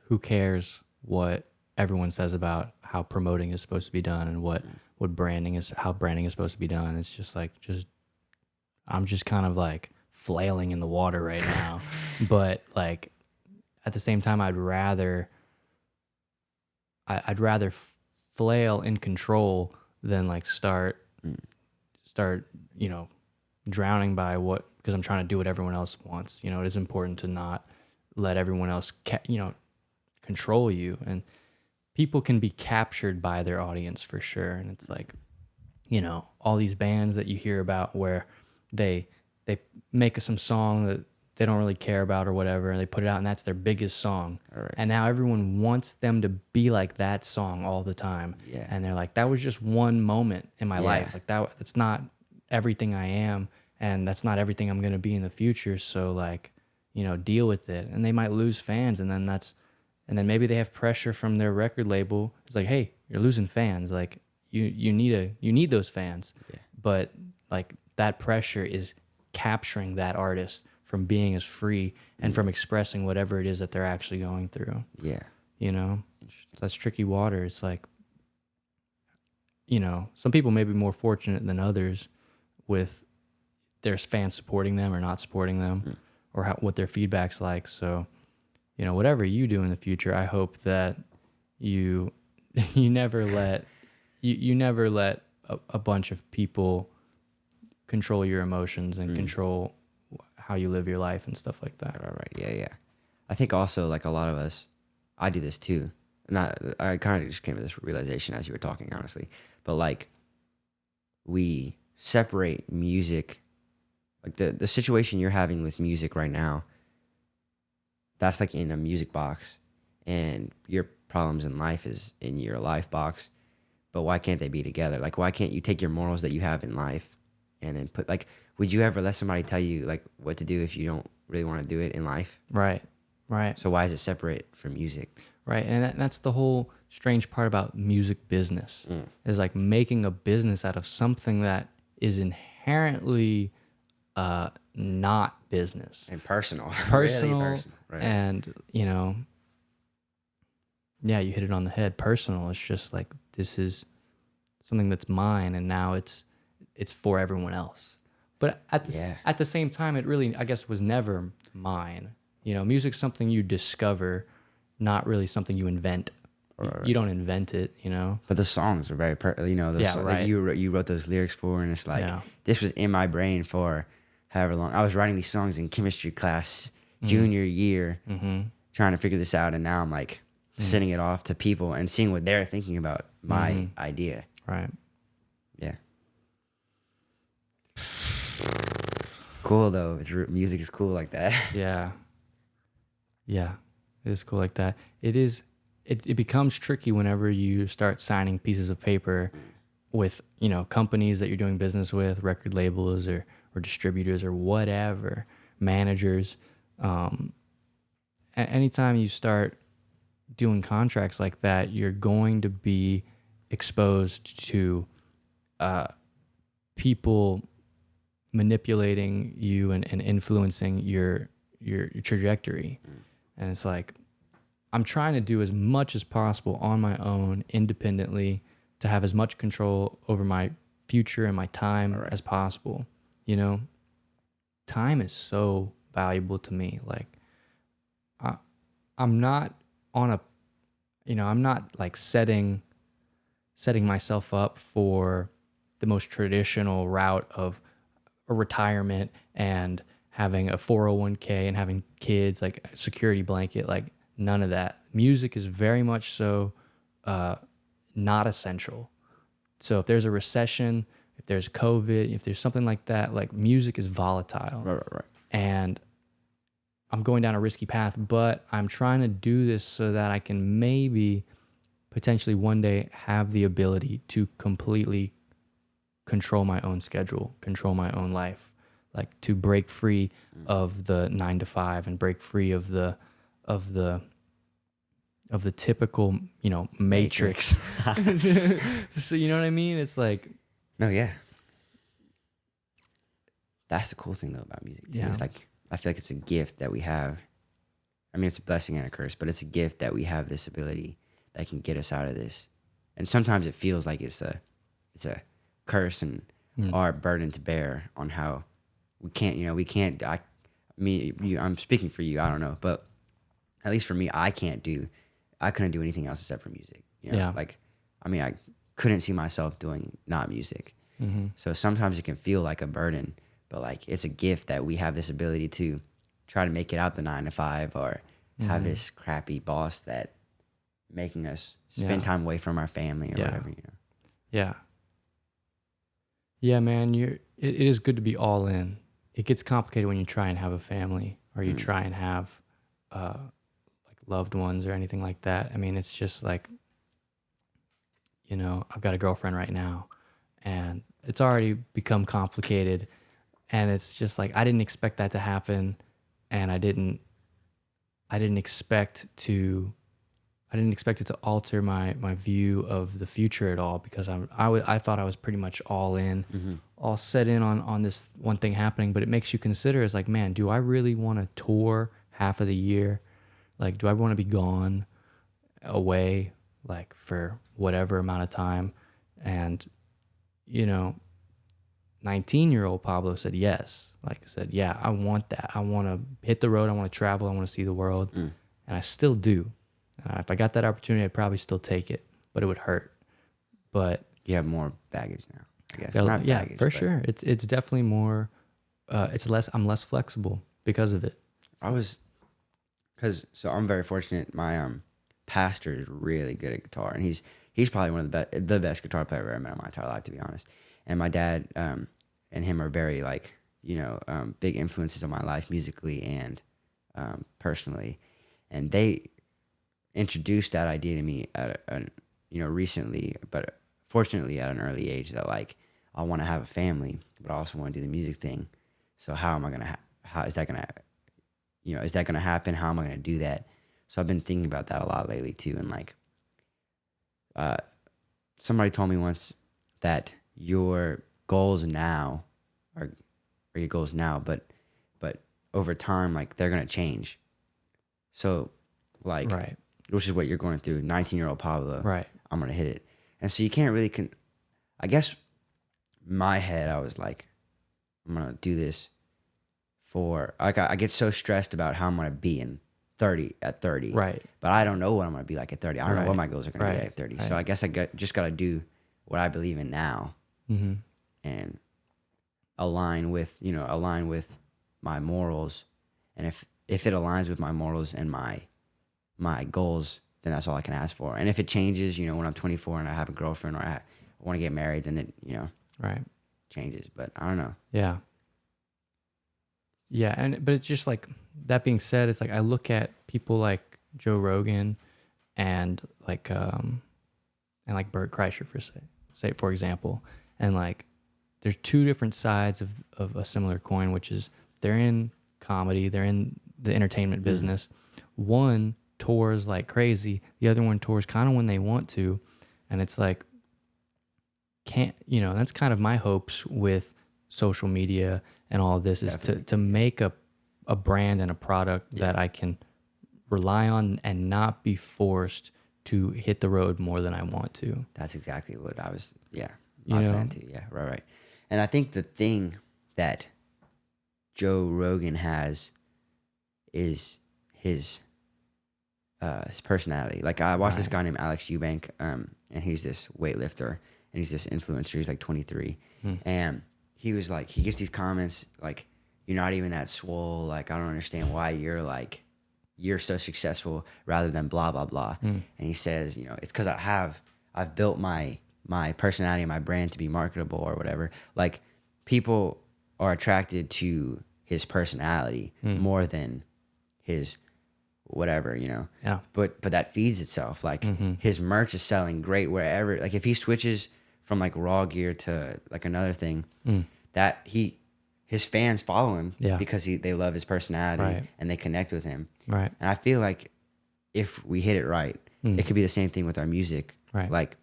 who cares what everyone says about how promoting is supposed to be done and what how branding is supposed to be done. It's just like, I'm just kind of like flailing in the water right now. But like at the same time, I'd rather flail in control than like start, you know, drowning by because I'm trying to do what everyone else wants. You know, it is important to not let everyone else, control you. And people can be captured by their audience for sure. And it's like, you know, all these bands that you hear about where they make some song that they don't really care about or whatever, and they put it out and that's their biggest song. Right. And now everyone wants them to be like that song all the time. Yeah. And they're like, that was just one moment in my life. Like that's not everything I am, and that's not everything I'm going to be in the future. So like, you know, deal with it. And they might lose fans, and then maybe they have pressure from their record label. It's like, hey, you're losing fans. Like you need those fans. Yeah. But like that pressure is capturing that artist from being as free and from expressing whatever it is that they're actually going through. Yeah. You know, that's tricky water. It's like, you know, some people may be more fortunate than others with their fans supporting them or not supporting them, or what their feedback's like. So, you know, whatever you do in the future, I hope that you never let a bunch of people control your emotions and control how you live your life and stuff like that. Right. Yeah. I think also like a lot of us, I do this too. I kind of just came to this realization as you were talking, honestly. But like, we separate music, like the situation you're having with music right now, that's like in a music box, and your problems in life is in your life box. But why can't they be together? Like, why can't you take your morals that you have in life and then put, like, would you ever let somebody tell you like what to do if you don't really want to do it in life? Right. So why is it separate from music? Right. And that's the whole strange part about music business, is like making a business out of something that is inherently not business And personal. personal, Really personal. Right. and you know, yeah, you hit it on the head. Personal. It's just like, this is something that's mine, and now it's for everyone else. But at the same time, it really, I guess, was never mine. You know, music's something you discover, not really something you invent. You don't invent it, you know. But the songs are very, like you wrote those lyrics for, and it's like, this was in my brain for however long. I was writing these songs in chemistry class, junior year, trying to figure this out, and now I'm like sending it off to people and seeing what they're thinking about my idea. Right. Yeah. It's cool though. Music is cool like that. Yeah. Yeah. It is cool like that. It becomes tricky whenever you start signing pieces of paper with, you know, companies that you're doing business with, record labels or distributors or whatever, managers. Anytime you start doing contracts like that, you're going to be exposed to people manipulating you and influencing your trajectory. And it's like, I'm trying to do as much as possible on my own, independently, to have as much control over my future and my time as possible. You know, time is so valuable to me. Like, I'm not on a, you know, I'm not like setting myself up for the most traditional route of a retirement and having a 401k and having kids, like a security blanket, like none of that. Music is very much so not essential. So if there's a recession, if there's COVID, if there's something like that, like music is volatile. Right. And I'm going down a risky path, but I'm trying to do this so that I can maybe potentially one day have the ability to completely control my own schedule, control my own life, like to break free of the 9 to 5 and break free of the of the typical, matrix. So you know what I mean? It's like, No, yeah. That's the cool thing though about music too. Yeah. It's like I feel like it's a gift that we have. I mean, it's a blessing and a curse, but it's a gift that we have this ability that can get us out of this. And sometimes it feels like it's a curse and our burden to bear on how we can't. I'm speaking for you. I don't know, but at least for me, I couldn't do anything else except for music. Yeah. Like, I mean, I couldn't see myself doing not music. Mm-hmm. So sometimes it can feel like a burden, but like it's a gift that we have this ability to try to make it out the 9 to 5 or have this crappy boss that making us spend time away from our family or whatever, Yeah. Yeah, man, it is good to be all in. It gets complicated when you try and have a family or you try and have like loved ones or anything like that. I mean, it's just like, I've got a girlfriend right now and it's already become complicated, and it's just like I didn't expect that to happen, and I didn't expect it to alter my view of the future at all, because I thought I was pretty much all in, all set in on this one thing happening. But it makes you consider, is like, man, do I really want to tour half of the year? Like, do I want to be gone away like for whatever amount of time? And 19-year-old Pablo said yes. Like I said, yeah, I want that. I want to hit the road. I want to travel. I want to see the world. And I still do. If I got that opportunity, I'd probably still take it, but it would hurt. But you have more baggage now, I guess. Not baggage, for sure. It's definitely more. I'm less flexible because of it. So I'm very fortunate. My pastor is really good at guitar, and he's probably one of the best guitar player I've ever met in my entire life, to be honest. And my dad and him are very big influences on my life musically and personally, and they introduced that idea to me at recently, but fortunately at an early age, that like I want to have a family, but I also want to do the music thing. So how is that gonna happen? How am I gonna do that? So I've been thinking about that a lot lately too. And like, somebody told me once that your goals now are your goals now, but over time, like they're gonna change. So like, right. Which is what you're going through. 19-year-old Pablo, right? I'm gonna hit it, and so you can't really I guess in my head I was like, I'm gonna do this for like I get so stressed about how I'm gonna be at 30, right? But I don't know what I'm gonna be like at 30. I don't know what my goals are gonna be at 30. Right. So I guess just gotta do what I believe in now, and align with my morals, and if it aligns with my morals and my goals, then that's all I can ask for. And if it changes, when I'm 24 and I have a girlfriend or I want to get married, then it right changes. But I don't know. Yeah. But it's just like, that being said, it's like I look at people like Joe Rogan and like Bert Kreischer for example, and like there's two different sides of a similar coin, which is they're in comedy, they're in the entertainment business. One tours like crazy, the other one tours kind of when they want to, and it's like, that's kind of my hopes with social media and all of this, is to make a brand and a product that I can rely on and not be forced to hit the road more than I want to. That's exactly what I was plan to. Yeah, right. And I think the thing that Joe Rogan has is his personality. Like I watched this guy named Alex Eubank, and he's this weightlifter and he's this influencer. He's like 23, and he was like, he gets these comments like, "You're not even that swole. Like I don't understand why you're so successful rather than blah blah blah." And he says, it's because I've built my personality and my brand to be marketable or whatever. Like people are attracted to his personality more than his whatever, Yeah. But that feeds itself. Like his merch is selling great wherever. Like if he switches from like raw gear to like another thing, that his fans follow him because they love his personality and they connect with him. Right. And I feel like if we hit it right. It could be the same thing with our music. Right. Like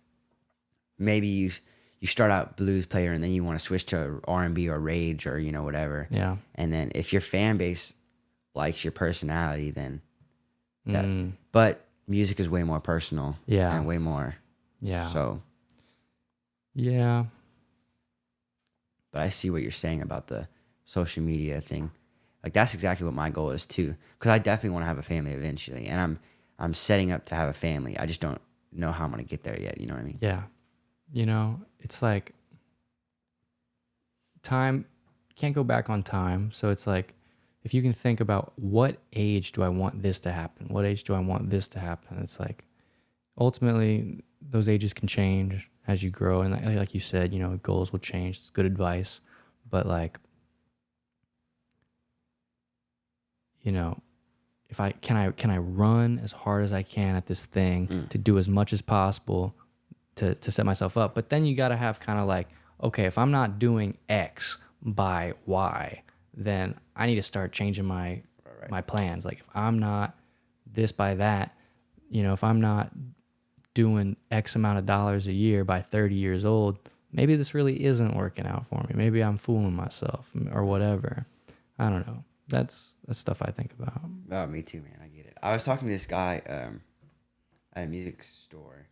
maybe you start out blues player and then you want to switch to R&B or rage or, whatever. Yeah. And then if your fan base likes your personality, then Mm. but music is way more personal. Yeah. And way more. Yeah. So. Yeah. But I see what you're saying about the social media thing. Like that's exactly what my goal is too. Because I definitely want to have a family eventually, and I'm setting up to have a family. I just don't know how I'm gonna get there yet. You know what I mean? Yeah. It's like time can't go back on time. So it's like if you can think about what age do I want this to happen? What age do I want this to happen? It's like ultimately those ages can change as you grow, and like you said, goals will change. It's good advice, but like if can I run as hard as I can at this thing to do as much as possible to set myself up. But then you got to have kind of like, okay, if I'm not doing X by Y, then I need to start changing my plans. Like if I'm not this by that, if I'm not doing X amount of dollars a year by 30 years old, maybe this really isn't working out for me. Maybe I'm fooling myself or whatever. I don't know. That's stuff I think about. Oh, me too, man. I get it. I was talking to this guy at a music store,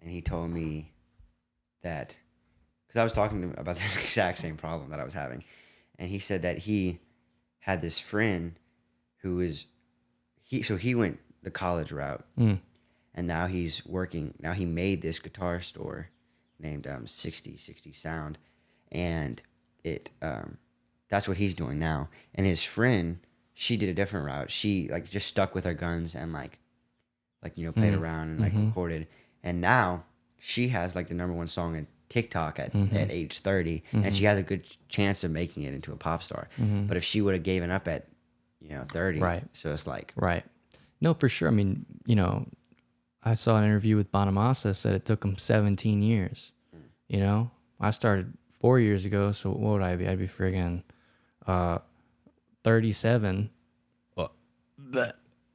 and he told me that, because I was talking to him about this exact same problem that I was having, and he said that he had this friend who he went the college route, and now he's working. Now he made this guitar store named 6060 Sound, and it that's what he's doing now. And his friend, she did a different route. She like just stuck with her guns and like played around and like recorded. And now she has like the #1 song in TikTok at age 30, and she has a good chance of making it into a pop star. But if she would have given up at 30, right? So it's like right. No, for sure. I mean, I saw an interview with Bonamassa said it took him 17 years. I started 4 years ago, so what would I be? I'd be friggin' 37.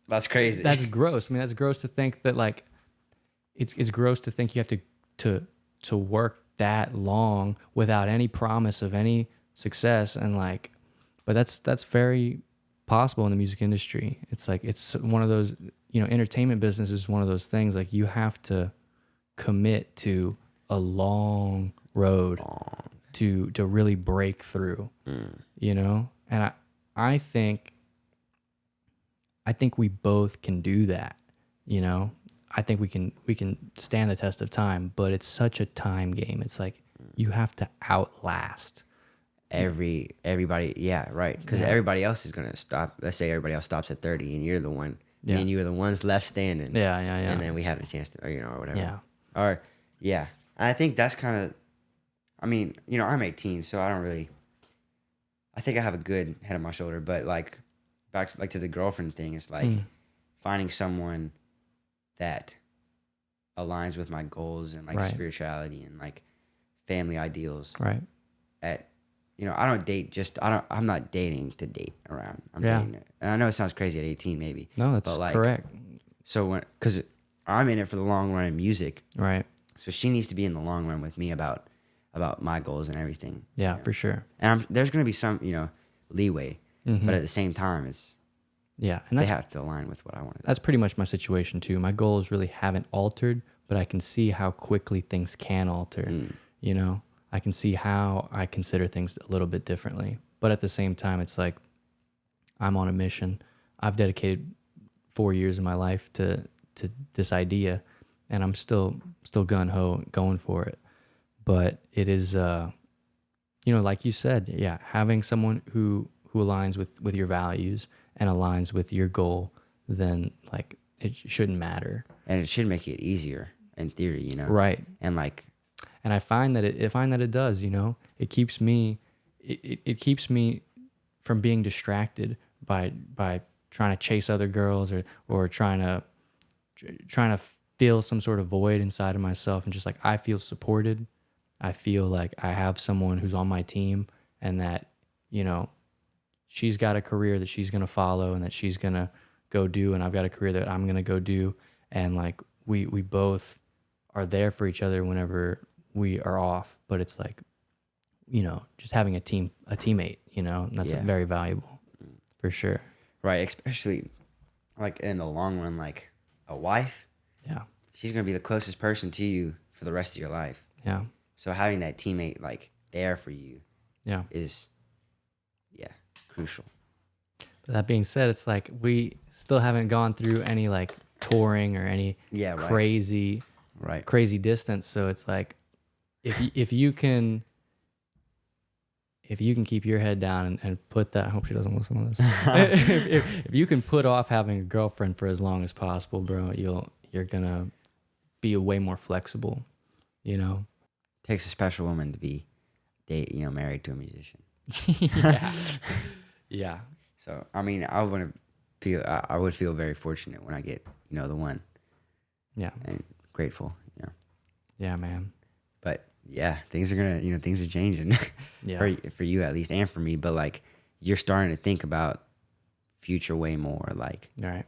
That's crazy. That's gross. I mean, that's gross to think that like it's gross to think you have to work that long without any promise of any success, and like, but that's very possible in the music industry. It's like it's one of those, entertainment business is one of those things like you have to commit to a long road to really break through. And I think we both can do that. I think we can stand the test of time, but it's such a time game. It's like you have to outlast everybody. Yeah, right. Because everybody else is gonna stop. Let's say everybody else stops at 30, and you're the one. Yeah. And you are the ones left standing. Yeah. And then we have a chance to, or whatever. Yeah. Or yeah. And I think that's kind of. I mean, I'm 18, so I don't really. I think I have a good head on my shoulder, but like, back to the girlfriend thing, it's like finding someone that aligns with my goals and like spirituality and like family ideals. Right. I don't date I'm not dating to date around. I'm dating it. And I know it sounds crazy at 18 maybe. No, that's correct. So because I'm in it for the long run in music. Right. So she needs to be in the long run with me about my goals and everything. Yeah, for sure. And there's going to be some, leeway, but at the same time, and they have to align with what I want to do. That's pretty much my situation too. My goals really haven't altered, but I can see how quickly things can alter. I can see how I consider things a little bit differently. But at the same time, it's like I'm on a mission. I've dedicated 4 years of my life to this idea, and I'm still gung-ho going for it. But it is, like you said, having someone who aligns with your values and aligns with your goal, then like it shouldn't matter. And it should make it easier in theory, Right. And like, and I find that it does. It keeps me, it keeps me from being distracted by trying to chase other girls or trying to feel some sort of void inside of myself, and just like I feel supported. I feel like I have someone who's on my team, and that, she's got a career that she's going to follow and that she's going to go do, and I've got a career that I'm gonna go do, and like we both are there for each other whenever we are off. But it's like, you know, just having a teammate, you know, and that's very valuable for sure. Right, especially like in the long run, like a wife. Yeah. She's gonna be the closest person to you for the rest of your life. Yeah. So having that teammate like there for you, is crucial. But that being said, it's like we still haven't gone through any like touring or any crazy distance. So it's like if you can keep your head down and put that, I hope she doesn't listen to this. if you can put off having a girlfriend for as long as possible, bro, you're gonna be way more flexible, you know. Takes a special woman to be married to a musician. Yeah. So I mean, I would feel very fortunate when I get the one. Yeah. And grateful, Yeah, man. But yeah, things are changing. for you at least, and for me. But like, you're starting to think about future way more. Like, right.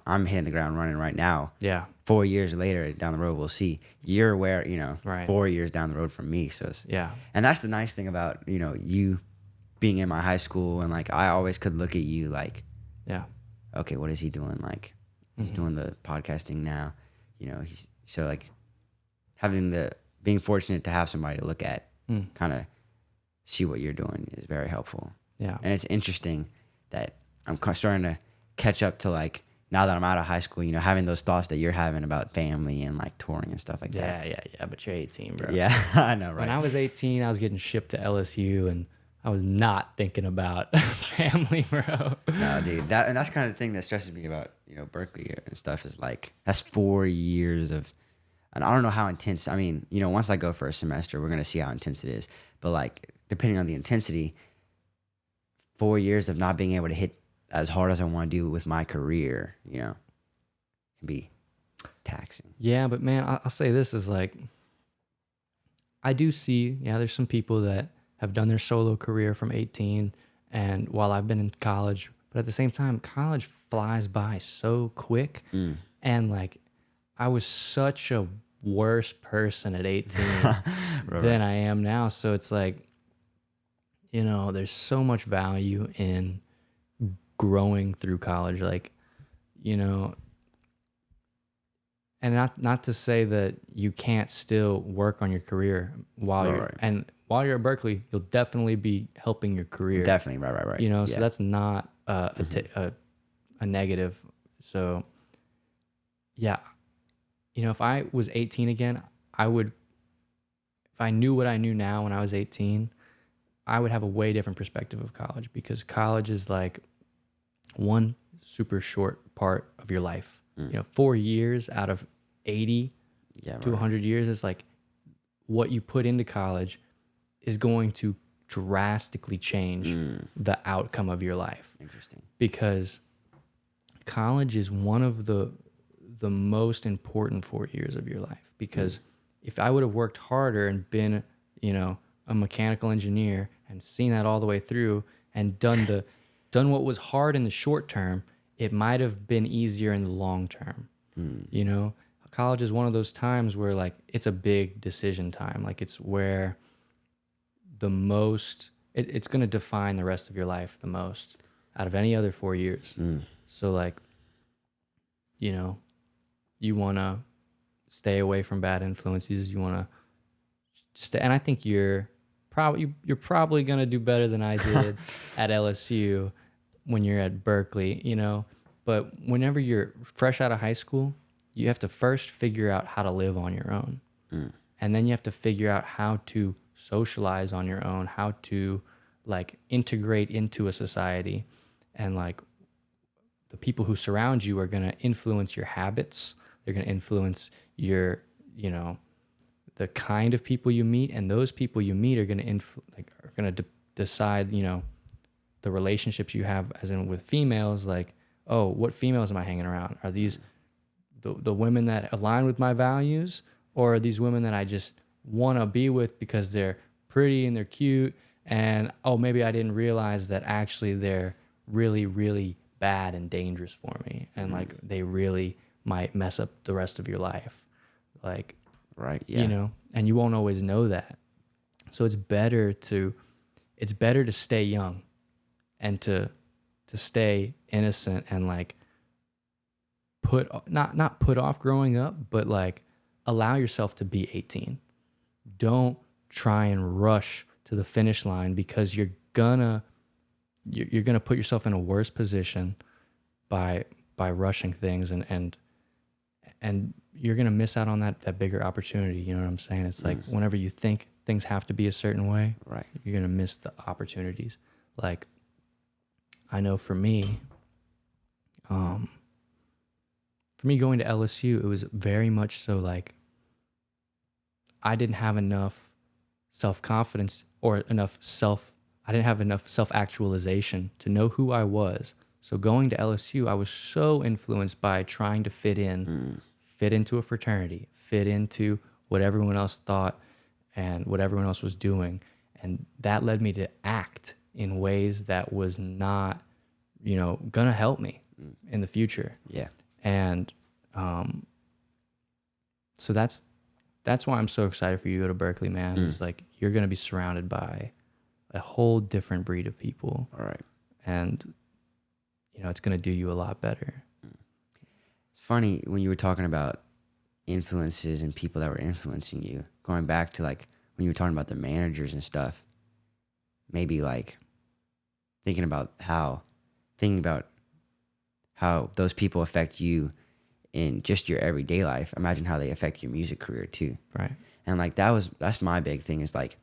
I'm hitting the ground running right now. Yeah. 4 years later down the road, we'll see. You're where, right. 4 years down the road from me. So and that's the nice thing about, you being in my high school, and like, I always could look at you like, okay, what is he doing? Like, he's doing the podcasting now, he's so like being fortunate to have somebody to look at, kind of see what you're doing is very helpful. Yeah. And it's interesting that I'm starting to catch up to, like, now that I'm out of high school, having those thoughts that you're having about family and like touring and stuff like that. Yeah. But you're 18, bro. Yeah, I know, right? When I was 18, I was getting shipped to LSU, and I was not thinking about family, bro. No, dude. That's kind of the thing that stresses me about, Berklee and stuff, is like, that's 4 years of, and I don't know how intense. I mean, once I go for a semester, we're going to see how intense it is. But like, depending on the intensity, 4 years of not being able to hit as hard as I want to do with my career, can be taxing. Yeah, but man, I'll say this is like, I do see, there's some people that have done their solo career from 18, and while I've been in college, but at the same time, college flies by so quick. And like, I was such a worse person at 18 than I am now. So it's like, there's so much value in growing through college, like, and not to say that you can't still work on your career while you're at Berklee, you'll definitely be helping your career. Definitely, right. So that's not a negative. So yeah, if I was 18 again, if I knew what I knew now when I was 18, I would have a way different perspective of college, because college is like one super short part of your life. 4 years out of 80 to 100 years is like, what you put into college is going to drastically change the outcome of your life. Interesting. Because college is one of the most important 4 years of your life. Because if I would have worked harder and been, a mechanical engineer and seen that all the way through and done what was hard in the short term, it might have been easier in the long term. College is one of those times where like, it's a big decision time. Like, it's where it's going to define the rest of your life the most out of any other 4 years. So like, you want to stay away from bad influences. You want to stay, and I think you're probably going to do better than I did at LSU when you're at Berklee, but whenever you're fresh out of high school, you have to first figure out how to live on your own. And then you have to figure out how to socialize on your own, how to like integrate into a society. And like, the people who surround you are going to influence your habits. They're going to influence your, the kind of people you meet, and those people you meet are going to decide, the relationships you have, as in with females, like, oh, what females am I hanging around? Are these the women that align with my values, or are these women that I just want to be with because they're pretty and they're cute, and oh, maybe I didn't realize that actually they're really, really bad and dangerous for me, and like they really might mess up the rest of your life, like, right, yeah, you know, and you won't always know that. So it's better to stay young and to stay innocent and like not put off growing up, but like allow yourself to be 18. Don't try and rush to the finish line, because you're gonna put yourself in a worse position by rushing things, and you're gonna miss out on that bigger opportunity. You know what I'm saying? It's like whenever you think things have to be a certain way, right, you're gonna miss the opportunities. Like, I know for me going to LSU, it was very much so like I didn't have enough self-confidence or I didn't have enough self-actualization to know who I was. So going to LSU, I was so influenced by trying to fit into a fraternity, fit into what everyone else thought and what everyone else was doing. And that led me to act in ways that was not, you know, gonna help me in the future. yeah, And so that's why I'm so excited for you to go to Berklee, man. It's like you're gonna be surrounded by a whole different breed of people. all right. And you know, it's gonna do you a lot better. It's funny when you were talking about influences and people that were influencing you, going back to like when you were talking about the managers and stuff, maybe like thinking about how those people affect you in just your everyday life. Imagine how they affect your music career too. Right. And like that's my big thing, is like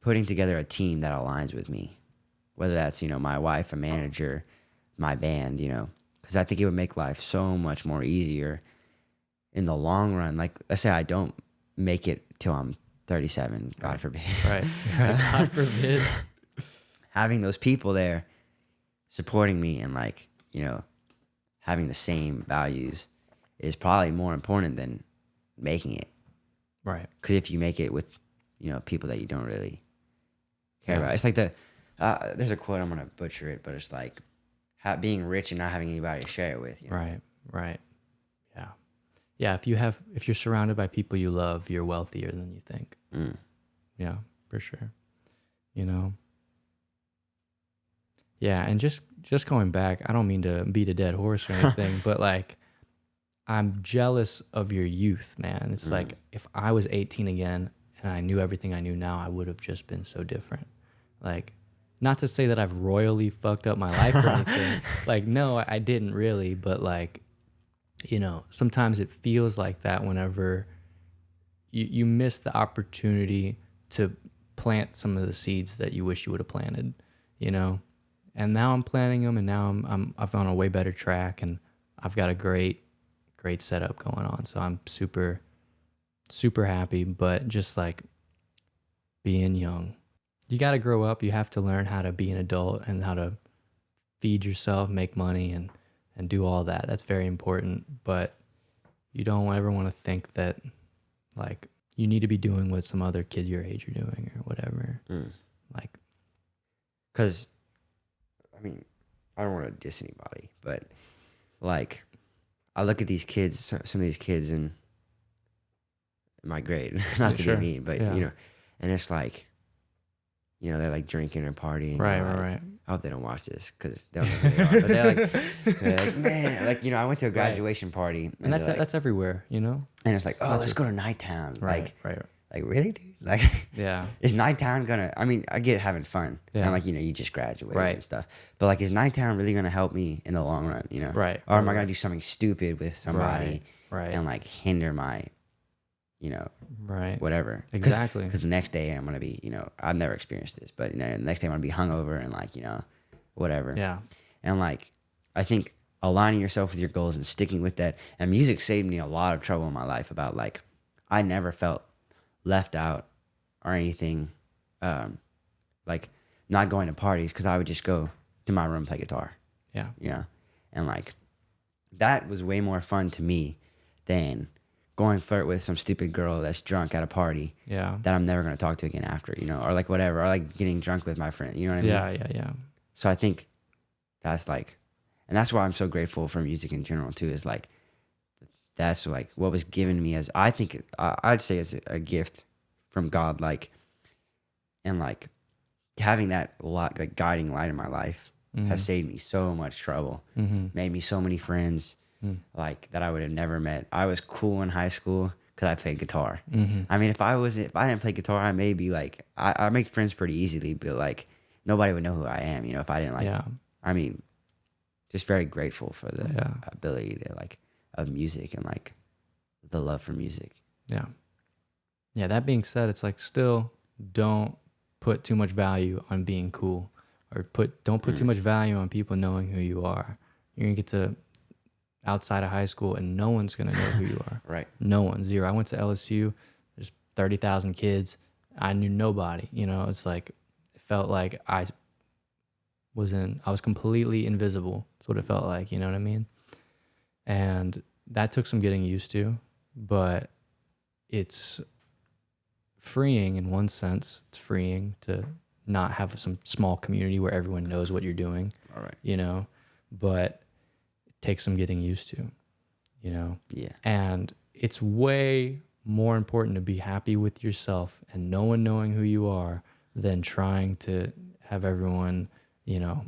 putting together a team that aligns with me, whether that's, you know, my wife, a manager, my band, you know, because I think it would make life so much more easier in the long run. Like, let's say I don't make it till I'm 37, God forbid. Right. God forbid. Having those people there supporting me and like, you know, having the same values is probably more important than making it. Right. Because if you make it with, you know, people that you don't really care about, it's like there's a quote, I'm gonna butcher it, but it's like being rich and not having anybody to share it with. You know? Right. Yeah. If you're surrounded by people you love, you're wealthier than you think. Yeah, for sure. You know. Yeah, and just going back, I don't mean to beat a dead horse or anything, but like, I'm jealous of your youth, man. It's like if I was 18 again and I knew everything I knew now, I would have just been so different. Like, not to say that I've royally fucked up my life or anything. Like, no, I didn't really, but like, you know, sometimes it feels like that whenever you miss the opportunity to plant some of the seeds that you wish you would have planted, you know? And now I'm planting them, and now I'm on a way better track, and I've got a great setup going on. So I'm super, super happy. But just like being young, you got to grow up. You have to learn how to be an adult and how to feed yourself, make money, and do all that. That's very important. But you don't ever want to think that like you need to be doing what some other kid your age are doing or whatever. Like, because I mean, I don't want to diss anybody, but like, I look at these kids, some of these kids in my grade, not to be mean, but you know, and it's like, you know, they're like drinking and partying. Right. I hope they don't watch this because they don't know who they are. But they're like, man, like, you know, I went to a graduation party, and that's everywhere, you know. And it's like, oh, let's go to Nighttown. Right. Like, really, dude? Like, yeah. Is Nighttown gonna? I mean, I get having fun. Yeah. And like, you know, you just graduated and stuff. But like, is Nighttown really gonna help me in the long run? You know. Right. Or am I gonna do something stupid with somebody? Right. And like hinder my, you know. Right. Whatever. Exactly. Because the next day I'm gonna be, you know, I've never experienced this, but you know, the next day I'm gonna be hungover and like, you know, whatever. Yeah. And like, I think aligning yourself with your goals and sticking with that. And music saved me a lot of trouble in my life. About like, I never felt left out or anything, like not going to parties, because I would just go to my room, play guitar. Yeah. You know? And like, that was way more fun to me than going flirt with some stupid girl that's drunk at a party. Yeah. That I'm never going to talk to again after, you know, or like whatever, or like getting drunk with my friend, you know what I mean? Yeah. So I think that's like, And that's why I'm so grateful for music in general too, is like, that's like what was given me as, I think, I'd say as a gift from God, like, and like having that lot, like guiding light in my life has saved me so much trouble, made me so many friends, like that I would have never met. I was cool in high school because I played guitar. I mean, if I didn't play guitar, I may be like, I make friends pretty easily, but like nobody would know who I am, you know, if I didn't like, I mean, just very grateful for the ability to like, of music and like the love for music. Yeah. Yeah. That being said, it's like, still don't put too much value on being cool, or don't put too much value on people knowing who you are. You're going to get to outside of high school and no one's going to know who you are. Right. No one, zero. I went to LSU. There's 30,000 kids. I knew nobody, you know. It's like, it felt like I was completely invisible. That's what it felt like, you know what I mean? And that took some getting used to, but it's freeing in one sense. It's freeing to not have some small community where everyone knows what you're doing. All right. You know, but it takes some getting used to, you know? Yeah. And it's way more important to be happy with yourself and no one knowing who you are than trying to have everyone, you know,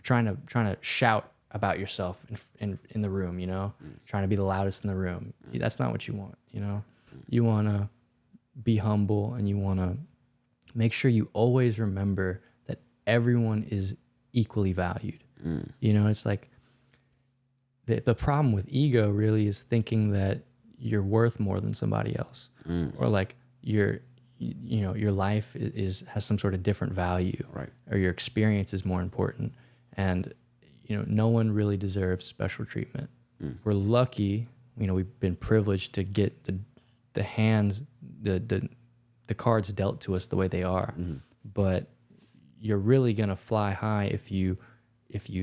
trying to shout about yourself in the room, you know, trying to be the loudest in the room. That's not what you want, you know. You want to be humble, and you want to make sure you always remember that everyone is equally valued. You know, it's like the problem with ego really is thinking that you're worth more than somebody else, or like your life has some sort of different value, right? Or your experience is more important, and you know, no one really deserves special treatment. We're lucky, you know, we've been privileged to get the cards dealt to us the way they are. But you're really gonna fly high if you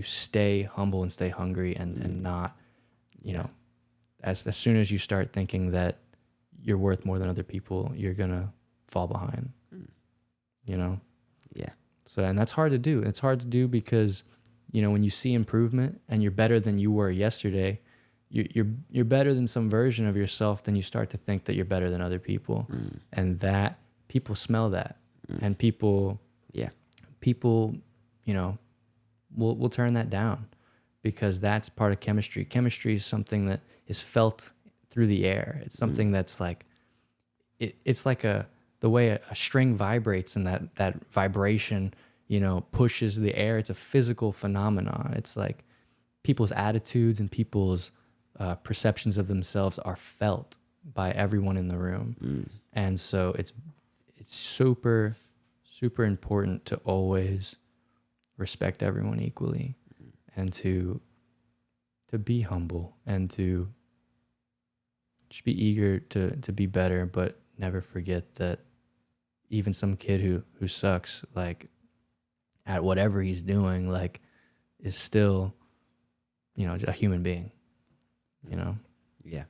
stay humble and stay hungry and not, you know, as soon as you start thinking that you're worth more than other people, you're gonna fall behind. You know? Yeah. So, and that's hard to do. It's hard to do because, you know, when you see improvement and you're better than you were yesterday, you're better than some version of yourself, then you start to think that you're better than other people. And that people smell that. And people, you know, will turn that down, because that's part of chemistry. Chemistry is something that is felt through the air. It's something that's like, it's like the way a string vibrates, and that vibration, you know, pushes the air. It's a physical phenomenon. It's like people's attitudes and people's perceptions of themselves are felt by everyone in the room. And so it's super, super important to always respect everyone equally, and to be humble, and to just be eager to be better, but never forget that even some kid who sucks, like, at whatever he's doing, like, is still, you know, a human being, you know? Yeah,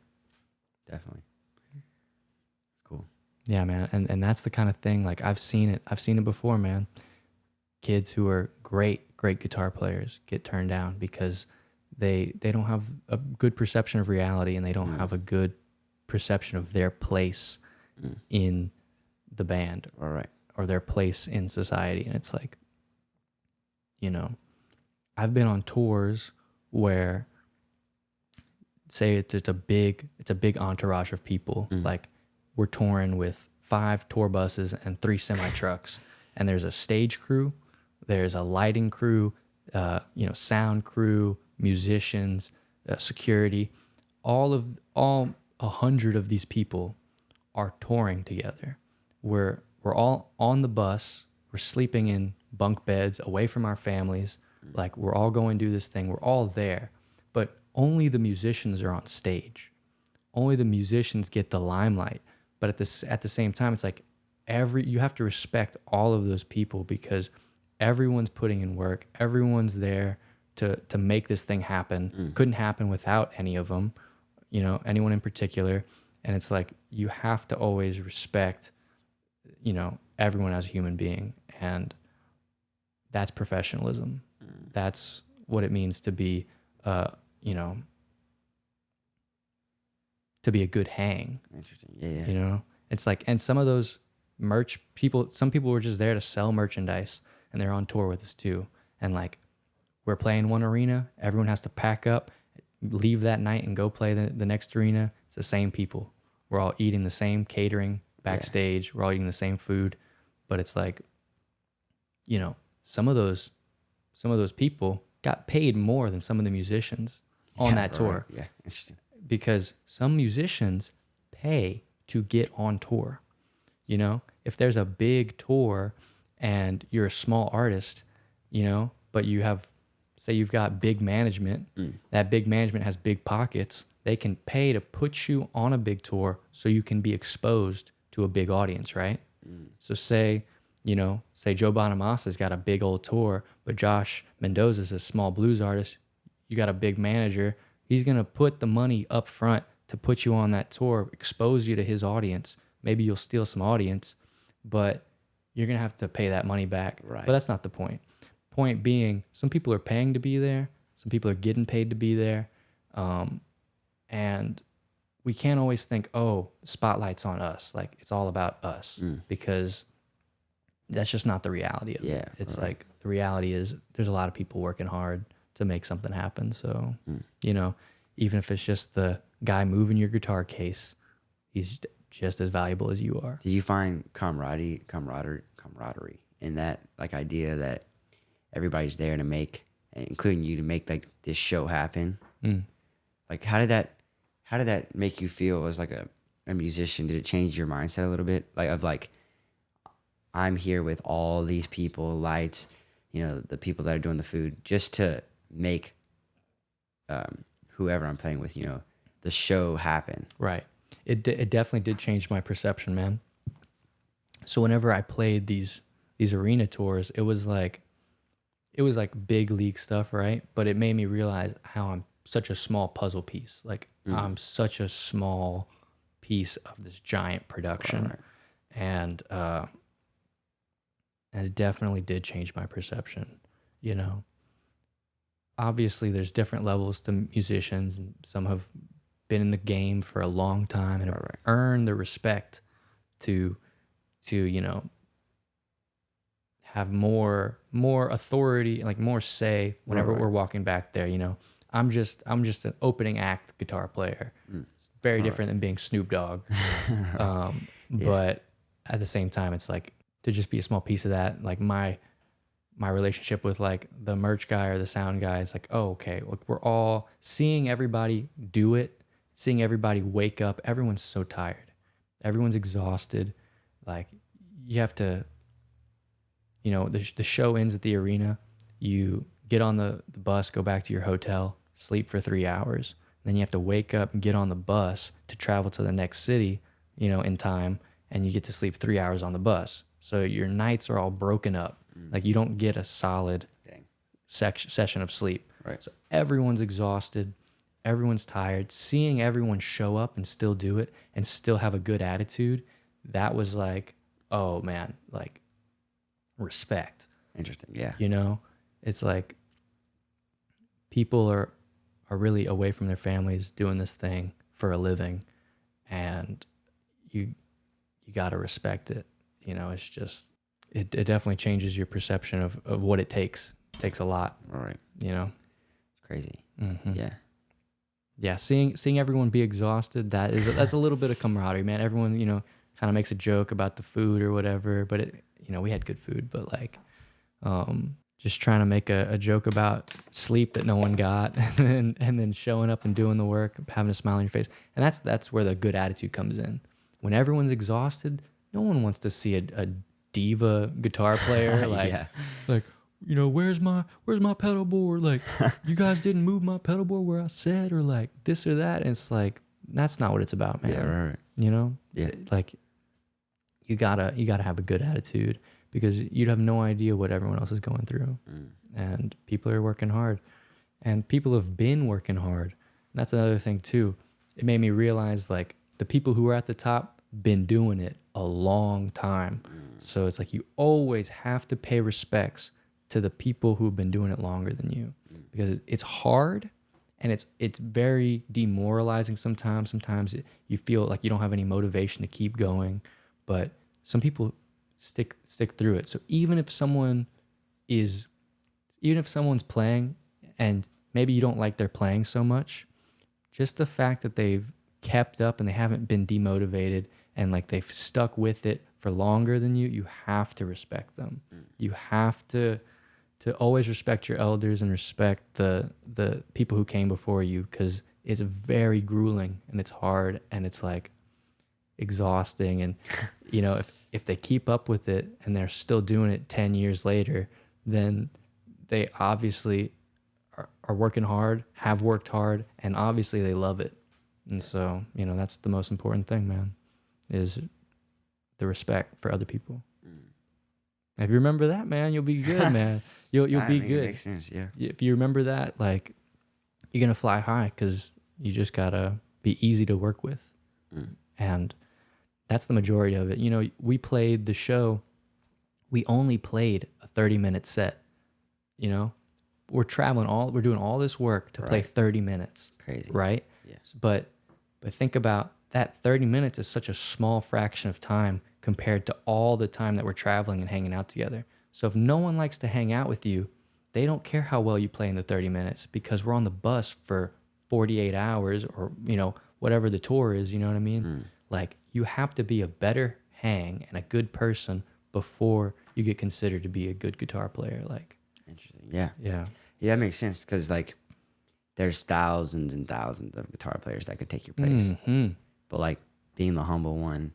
definitely. It's cool. Yeah, man. And that's the kind of thing, like, I've seen it before, man. Kids who are great guitar players get turned down because they don't have a good perception of reality, and they don't have a good perception of their place in the band, or their place in society. And it's like, you know, I've been on tours where, say it's a big entourage of people. Like, we're touring with 5 tour buses and 3 semi trucks, and there's a stage crew, there's a lighting crew, you know, sound crew, musicians, security. All 100 of these people are touring together. We're all on the bus. We're sleeping in bunk beds away from our families. Like, we're all going to do this thing. We're all there, but only the musicians are on stage. Only the musicians get the limelight. But at the same time, it's like you have to respect all of those people, because everyone's putting in work. Everyone's there to make this thing happen. Couldn't happen without any of them, you know, anyone in particular. And it's like, you have to always respect, you know, everyone as a human being. And that's professionalism. That's what it means to be, you know, to be a good hang. Interesting. Yeah. You know, it's like, and some of those some people were just there to sell merchandise, and they're on tour with us too. And like, we're playing one arena, everyone has to pack up, leave that night and go play the next arena. It's the same people. We're all eating the same catering backstage. Yeah. We're all eating the same food, but it's like, you know, some of those people got paid more than some of the musicians on that tour. Right. Yeah, interesting. Because some musicians pay to get on tour. You know, if there's a big tour and you're a small artist, you know, but you have, say you've got big management, that big management has big pockets, they can pay to put you on a big tour so you can be exposed to a big audience, right? So say Joe Bonamasa's got a big old tour, but Josh Mendoza's a small blues artist. You got a big manager. He's going to put the money up front to put you on that tour, expose you to his audience. Maybe you'll steal some audience, but you're going to have to pay that money back. Right. But that's not the point. Point being, some people are paying to be there. Some people are getting paid to be there. And we can't always think, oh, the spotlight's on us. Like, it's all about us, because that's just not the reality of it. It's like, the reality is there's a lot of people working hard to make something happen. So, you know, even if it's just the guy moving your guitar case, he's just as valuable as you are. Do you find camaraderie in that, like, idea that everybody's there to make, including you, to make like this show happen? Like, how did that make you feel as like a musician? Did it change your mindset a little bit? Like, I'm here with all these people, lights, you know, the people that are doing the food, just to make whoever I'm playing with, you know, the show happen. Right. It definitely did change my perception, man. So whenever I played these arena tours, it was like big league stuff, right? But it made me realize how I'm such a small puzzle piece. Like, I'm such a small piece of this giant production. Right. And it definitely did change my perception, you know. Obviously, there's different levels to musicians, and some have been in the game for a long time and have earned the respect to you know, have more authority, like more say whenever we're walking back there. You know, I'm just an opening act guitar player. It's very different than being Snoop Dogg. But at the same time, it's like, to just be a small piece of that, like my relationship with like the merch guy or the sound guy is like, oh, okay, look, we're all seeing everybody do it, seeing everybody wake up. Everyone's so tired. Everyone's exhausted. Like, you have to, you know, the show ends at the arena. You get on the bus, go back to your hotel, sleep for 3 hours. Then you have to wake up and get on the bus to travel to the next city, you know, in time. And you get to sleep 3 hours on the bus. So your nights are all broken up. Like, you don't get a solid session of sleep. Right. So everyone's exhausted. Everyone's tired. Seeing everyone show up and still do it and still have a good attitude, that was like, oh, man, like, respect. Interesting, yeah. You know? It's like, people are really away from their families doing this thing for a living, and you got to respect it. You know, it's just, it definitely changes your perception of what it takes. It takes a lot. All right. You know? It's crazy. Mm-hmm. Yeah. Yeah, seeing everyone be exhausted, that's a little bit of camaraderie, man. Everyone, you know, kind of makes a joke about the food or whatever, but it, you know, we had good food, but like, just trying to make a joke about sleep that no one got, and then showing up and doing the work, having a smile on your face. And that's where the good attitude comes in. When everyone's exhausted, no one wants to see a diva guitar player like, like, you know, where's my pedal board? Like, you guys didn't move my pedal board where I said, or like this or that. And it's like, that's not what it's about, man. Yeah, right. You know? Yeah. Like, you gotta have a good attitude, because you'd have no idea what everyone else is going through. And people are working hard, and people have been working hard. And that's another thing too. It made me realize, like, the people who are at the top been doing it a long time. So it's like, you always have to pay respects to the people who've been doing it longer than you, because it's hard and it's very demoralizing sometimes. Sometimes you feel like you don't have any motivation to keep going, but some people stick through it. So even if someone's playing and maybe you don't like their playing so much, just the fact that they've kept up and they haven't been demotivated and like they've stuck with it for longer than you have to respect them. You have to always respect your elders and respect the people who came before you, because it's very grueling and it's hard and it's like exhausting. And you know, if they keep up with it and they're still doing it 10 years later, then they obviously are working hard, have worked hard, and obviously they love it. And so, you know, that's the most important thing, man, is the respect for other people. If you remember that, man, you'll be good, man. You'll be good. It makes sense, yeah. If you remember that, like, you're gonna fly high, because you just gotta be easy to work with, and that's the majority of it. You know, we played the show. We only played a 30-minute set. You know, we're doing all this work to play 30 minutes. Crazy, right? Yes. But think about that. 30 minutes is such a small fraction of time compared to all the time that we're traveling and hanging out together. So if no one likes to hang out with you, they don't care how well you play in the 30 minutes, because we're on the bus for 48 hours or, you know, whatever the tour is, you know what I mean? Like, you have to be a better hang and a good person before you get considered to be a good guitar player. Like, interesting. Yeah. Yeah. Yeah, that makes sense, because like there's thousands and thousands of guitar players that could take your place. But like being the humble one,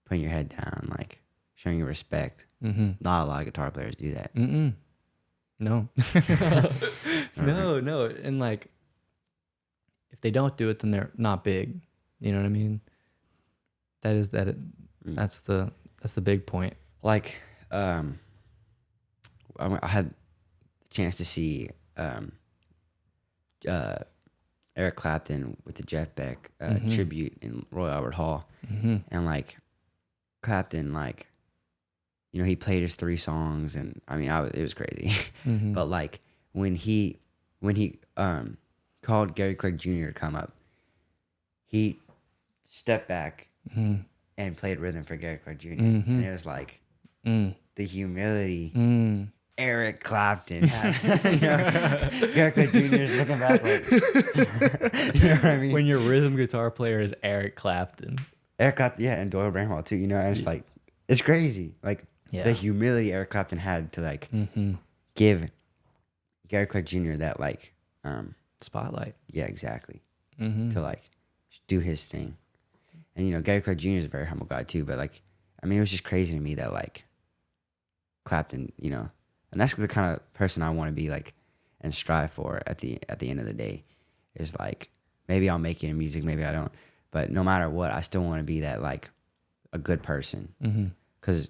putting your head down, like showing your respect. Not a lot of guitar players do that. No. No. And like, if they don't do it, then they're not big. You know what I mean? That's the big point. Like, I had the chance to see Eric Clapton with the Jeff Beck tribute in Royal Albert Hall, and like Clapton, like, you know, he played his 3 songs, and I mean, it was crazy. But like when he called Gary Clark Jr. to come up, he stepped back and played rhythm for Gary Clark Jr. And it was like the humility. Eric Clapton had, you know, Gary Clark Jr. is looking back like, you know what I mean? When your rhythm guitar player is Eric Clapton. Eric Clapton, yeah, and Doyle Bramwell too, you know, and it's like, it's crazy. Like, the humility Eric Clapton had to like give Gary Clark Jr. that like spotlight. Yeah, exactly. To like do his thing. And you know, Gary Clark Jr. is a very humble guy too, but like, I mean, it was just crazy to me that like Clapton, you know, and that's the kind of person I want to be like and strive for at the end of the day, is like, maybe I'll make it in music, maybe I don't, but no matter what, I still want to be that like a good person, because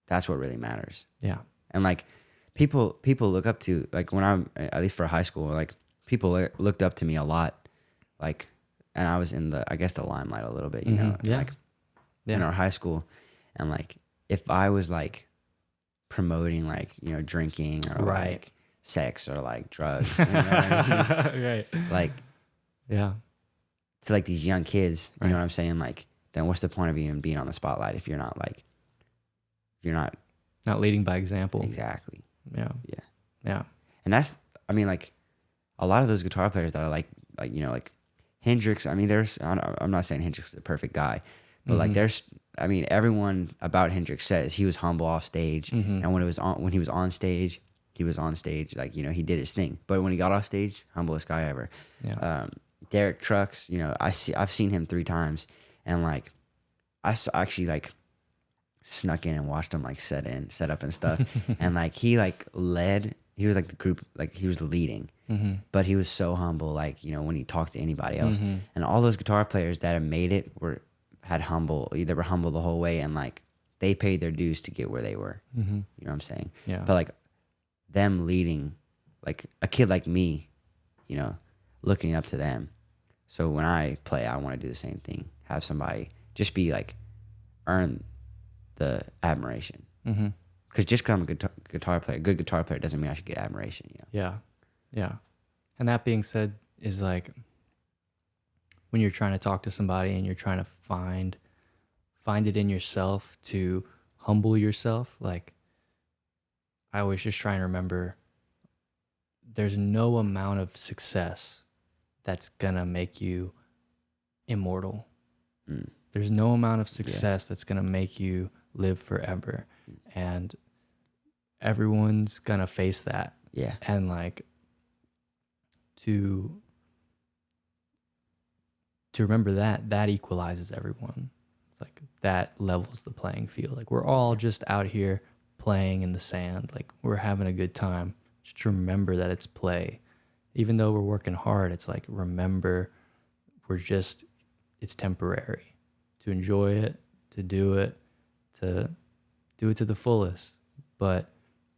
that's what really matters. Yeah. And like people look up to, like, when I'm, at least for high school, like people looked up to me a lot, like, and I was in the, I guess, the limelight a little bit, you know, like in our high school, and like if I was like promoting like, you know, drinking or like sex or like drugs, you know what I mean? Right. Like, yeah, to like these young kids, you know what I'm saying? Like, then what's the point of even being on the spotlight if you're not like, if you're not leading by example? Exactly. Yeah. And that's, I mean, like a lot of those guitar players that are like, you know, like Hendrix. I mean, I'm not saying Hendrix was the perfect guy, but like there's, I mean, everyone about Hendrix says he was humble off stage, and when he was on stage, like, you know, he did his thing. But when he got off stage, humblest guy ever. Yeah. Derek Trucks, you know, I've seen him 3 times, and like I actually like snuck in and watched him like set up and stuff, and like he like led. He was like the group, like he was leading, but he was so humble. Like, you know, when he talked to anybody else, and all those guitar players that have made it were humble the whole way, and like they paid their dues to get where they were. You know what I'm saying? Yeah. But like them leading, like a kid like me, you know, looking up to them. So when I play, I want to do the same thing. Have somebody just be like, earn the admiration. Because just because I'm a guitar player, good guitar player doesn't mean I should get admiration. You know? Yeah. Yeah. And that being said, is like when you're trying to talk to somebody and you're trying to find it in yourself to humble yourself, like I always just try and remember there's no amount of success that's gonna make you immortal. There's no amount of success that's gonna make you live forever. And everyone's gonna face that. Yeah. And like to remember that equalizes everyone. It's like that levels the playing field. Like we're all just out here playing in the sand. Like we're having a good time. Just remember that it's play. Even though we're working hard, it's like remember it's temporary. To enjoy it, to do it to the fullest, but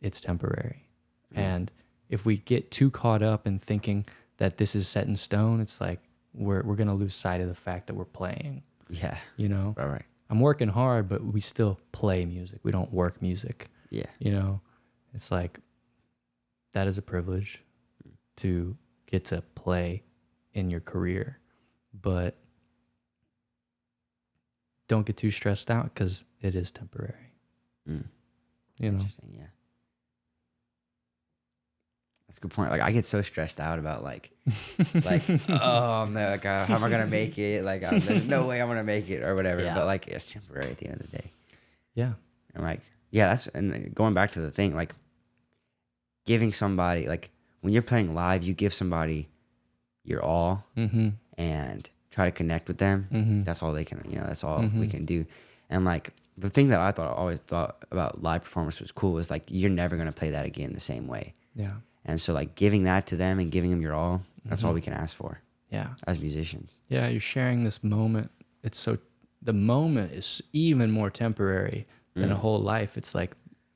it's temporary. And if we get too caught up in thinking that this is set in stone, it's like we're going to lose sight of the fact that we're playing. Yeah. You know? Right. I'm working hard, but we still play music. We don't work music. Yeah. You know? It's like that is a privilege to get to play in your career. But don't get too stressed out because it is temporary. You know? Interesting, yeah. That's a good point. Like I get so stressed out about like oh no, like how am I gonna make it? Like there's no way I'm gonna make it or whatever. Yeah. But like it's temporary at the end of the day. Yeah. And like and going back to the thing, like giving somebody, like when you're playing live, you give somebody your all and try to connect with them. That's all they can, that's all we can do. And like the thing that I always thought about live performance was cool was like you're never gonna play that again the same way. Yeah. And so like giving that to them and giving them your all, that's all we can ask for. Yeah. As musicians. Yeah, you're sharing this moment. The moment is even more temporary than a whole life. It's like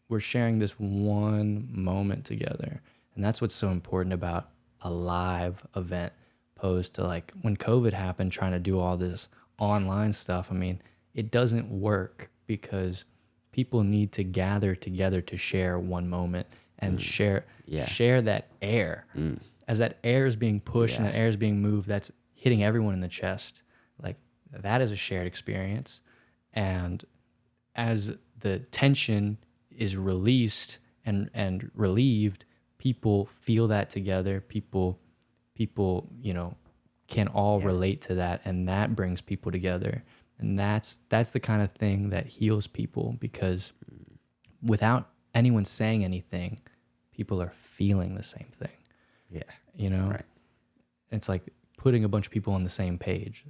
we're sharing this one moment together. And that's what's so important about a live event opposed to like when COVID happened, trying to do all this online stuff. I mean, it doesn't work because people need to gather together to share one moment and share that air. As that air is being pushed and that air is being moved, that's hitting everyone in the chest. Like that is a shared experience. And as the tension is released and relieved, people feel that together. People, can all relate to that, and that brings people together. And that's the kind of thing that heals people, because without anyone saying anything, people are feeling the same thing. Yeah. Right. It's like putting a bunch of people on the same page.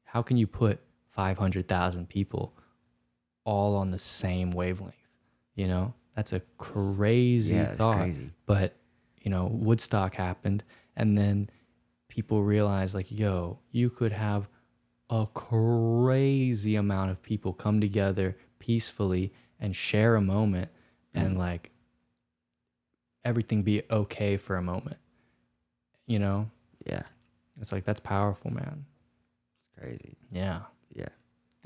How can you put 500,000 people all on the same wavelength? That's a crazy thought. Crazy. But, Woodstock happened, and then people realized like, yo, you could have a crazy amount of people come together peacefully and share a moment and like everything be okay for a moment, Yeah. It's like, that's powerful, man. It's crazy. Yeah. Yeah.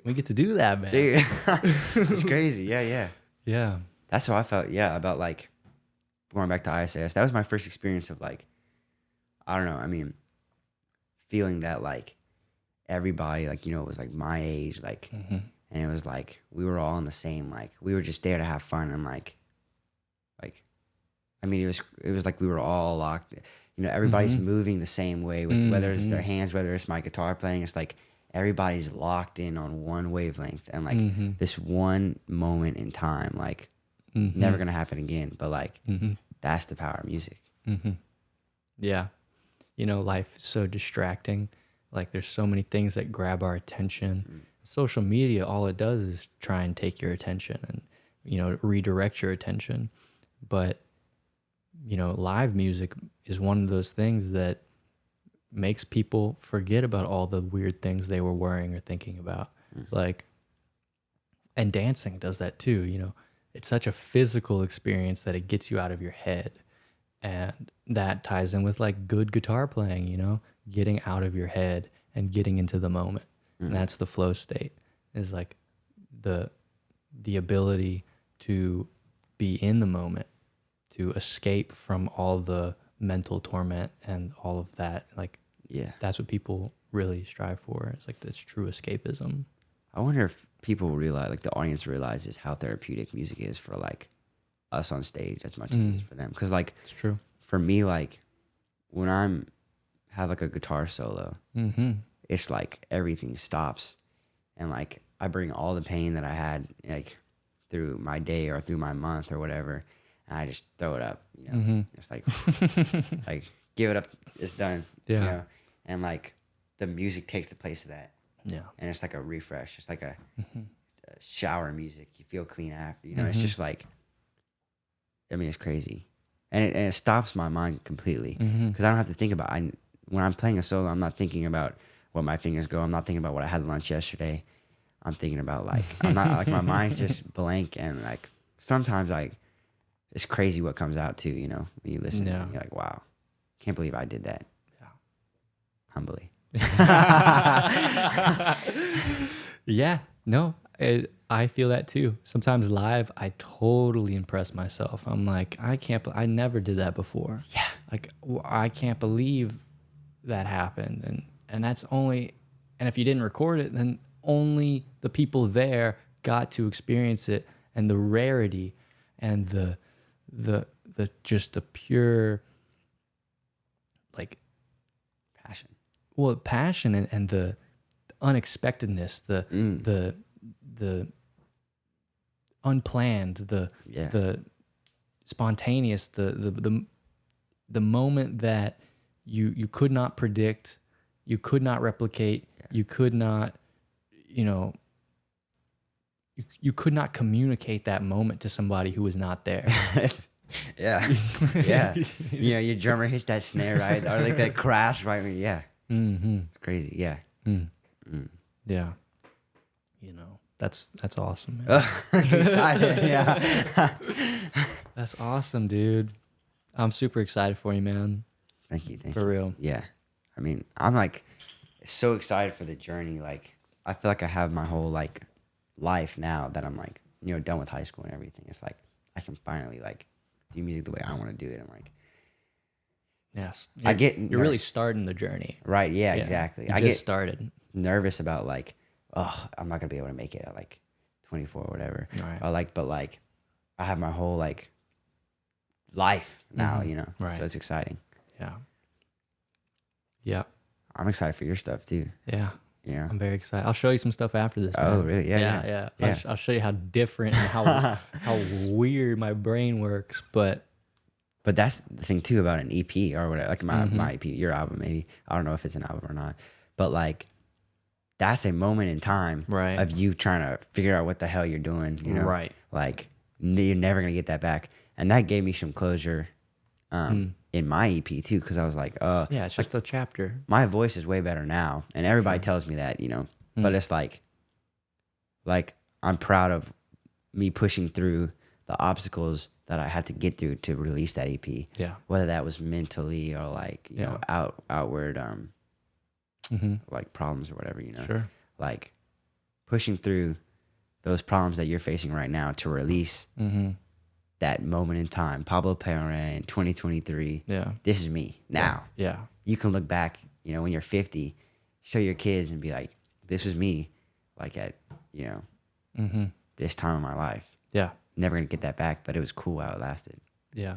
We get to do that, man. Dude, it's crazy. Yeah. Yeah. That's how I felt, about like going back to ISS. That was my first experience of like, I don't know, I mean, feeling that like everybody, like, it was like my age, like, and it was like, we were all in the same, like, we were just there to have fun. And like, I mean, it was like we were all locked, everybody's moving the same way with whether it's their hands, whether it's my guitar playing, it's like everybody's locked in on one wavelength and like this one moment in time, like never going to happen again. But like, that's the power of music. Yeah. Life is so distracting. Like there's so many things that grab our attention. Social media, all it does is try and take your attention and, redirect your attention. But, live music is one of those things that makes people forget about all the weird things they were worrying or thinking about. Like, and dancing does that too, It's such a physical experience that it gets you out of your head. And that ties in with like good guitar playing, getting out of your head and getting into the moment. And that's the flow state, is like the ability to be in the moment, to escape from all the mental torment and all of that. Like, Yeah. that's what people really strive for. It's like this true escapism. I wonder if people realize, like the audience realizes how therapeutic music is for like us on stage as much as it is for them. Because like It's true. for me, like when I'm have like a guitar solo, it's like everything stops, and like I bring all the pain that I had like through my day or through my month or whatever, and I just throw it up. You know, it's like like give it up, it's done. Yeah. You know? And like the music takes the place of that. Yeah. And it's like a refresh. It's like a shower music. You feel clean after. You know, it's just like, I mean, it's crazy, and it stops my mind completely because I don't have to think about. When I'm playing a solo, I'm not thinking about what my fingers go. I'm not thinking about what I had lunch yesterday. I'm thinking about like I'm not like my mind's just blank, and like sometimes like it's crazy what comes out too. You know, when you listen, and you're like, wow, can't believe I did that. Yeah, humbly. Yeah, no, I feel that too. Sometimes live, I totally impress myself. I'm like, I never did that before. Yeah. Like, I can't believe that happened. And that's only, and if you didn't record it, then only the people there got to experience it, and the rarity and the just the pure, like, passion and the unexpectedness, the unplanned, the spontaneous, the moment that you could not predict, you could not replicate, you could not, you could not communicate that moment to somebody who was not there. Yeah. You know, your drummer hits that snare, right? Or like that crash, right? Yeah. It's crazy. Yeah. Yeah. That's awesome, man. Excited. Yeah. That's awesome, dude. I'm super excited for you, man. Thank you. For real. Yeah. I mean, I'm like so excited for the journey. Like, I feel like I have my whole like life now that I'm like, done with high school and everything. It's like I can finally like do music the way I want to do it. And like, yes, you're really starting the journey. Right. Yeah, exactly. I get started. Nervous about like, oh, I'm not gonna be able to make it at like 24 or whatever. Right. Or like, but like, I have my whole like life now, Right. So it's exciting. Yeah. Yeah. I'm excited for your stuff too. Yeah. Yeah. I'm very excited. I'll show you some stuff after this. Oh, man. really? Yeah. I'll show you how different and how weird my brain works. But that's the thing too about an EP or whatever, like my EP, your album maybe. I don't know if it's an album or not, but like that's a moment in time of you trying to figure out what the hell you're doing, Right. Like you're never gonna get that back, and that gave me some closure in my EP too, because I was like, yeah, it's just a chapter. My voice is way better now, and everybody tells me that, but it's like I'm proud of me pushing through the obstacles that I had to get through to release that EP. Yeah. Whether that was mentally or like, you know, outward like problems or whatever, Sure. Like pushing through those problems that you're facing right now to release that moment in time. Pablo Perrin in 2023. Yeah. This is me now. Yeah. You can look back, when you're 50, show your kids and be like, this was me, like at, this time of my life. Yeah. Never gonna get that back, but it was cool while it lasted. Yeah.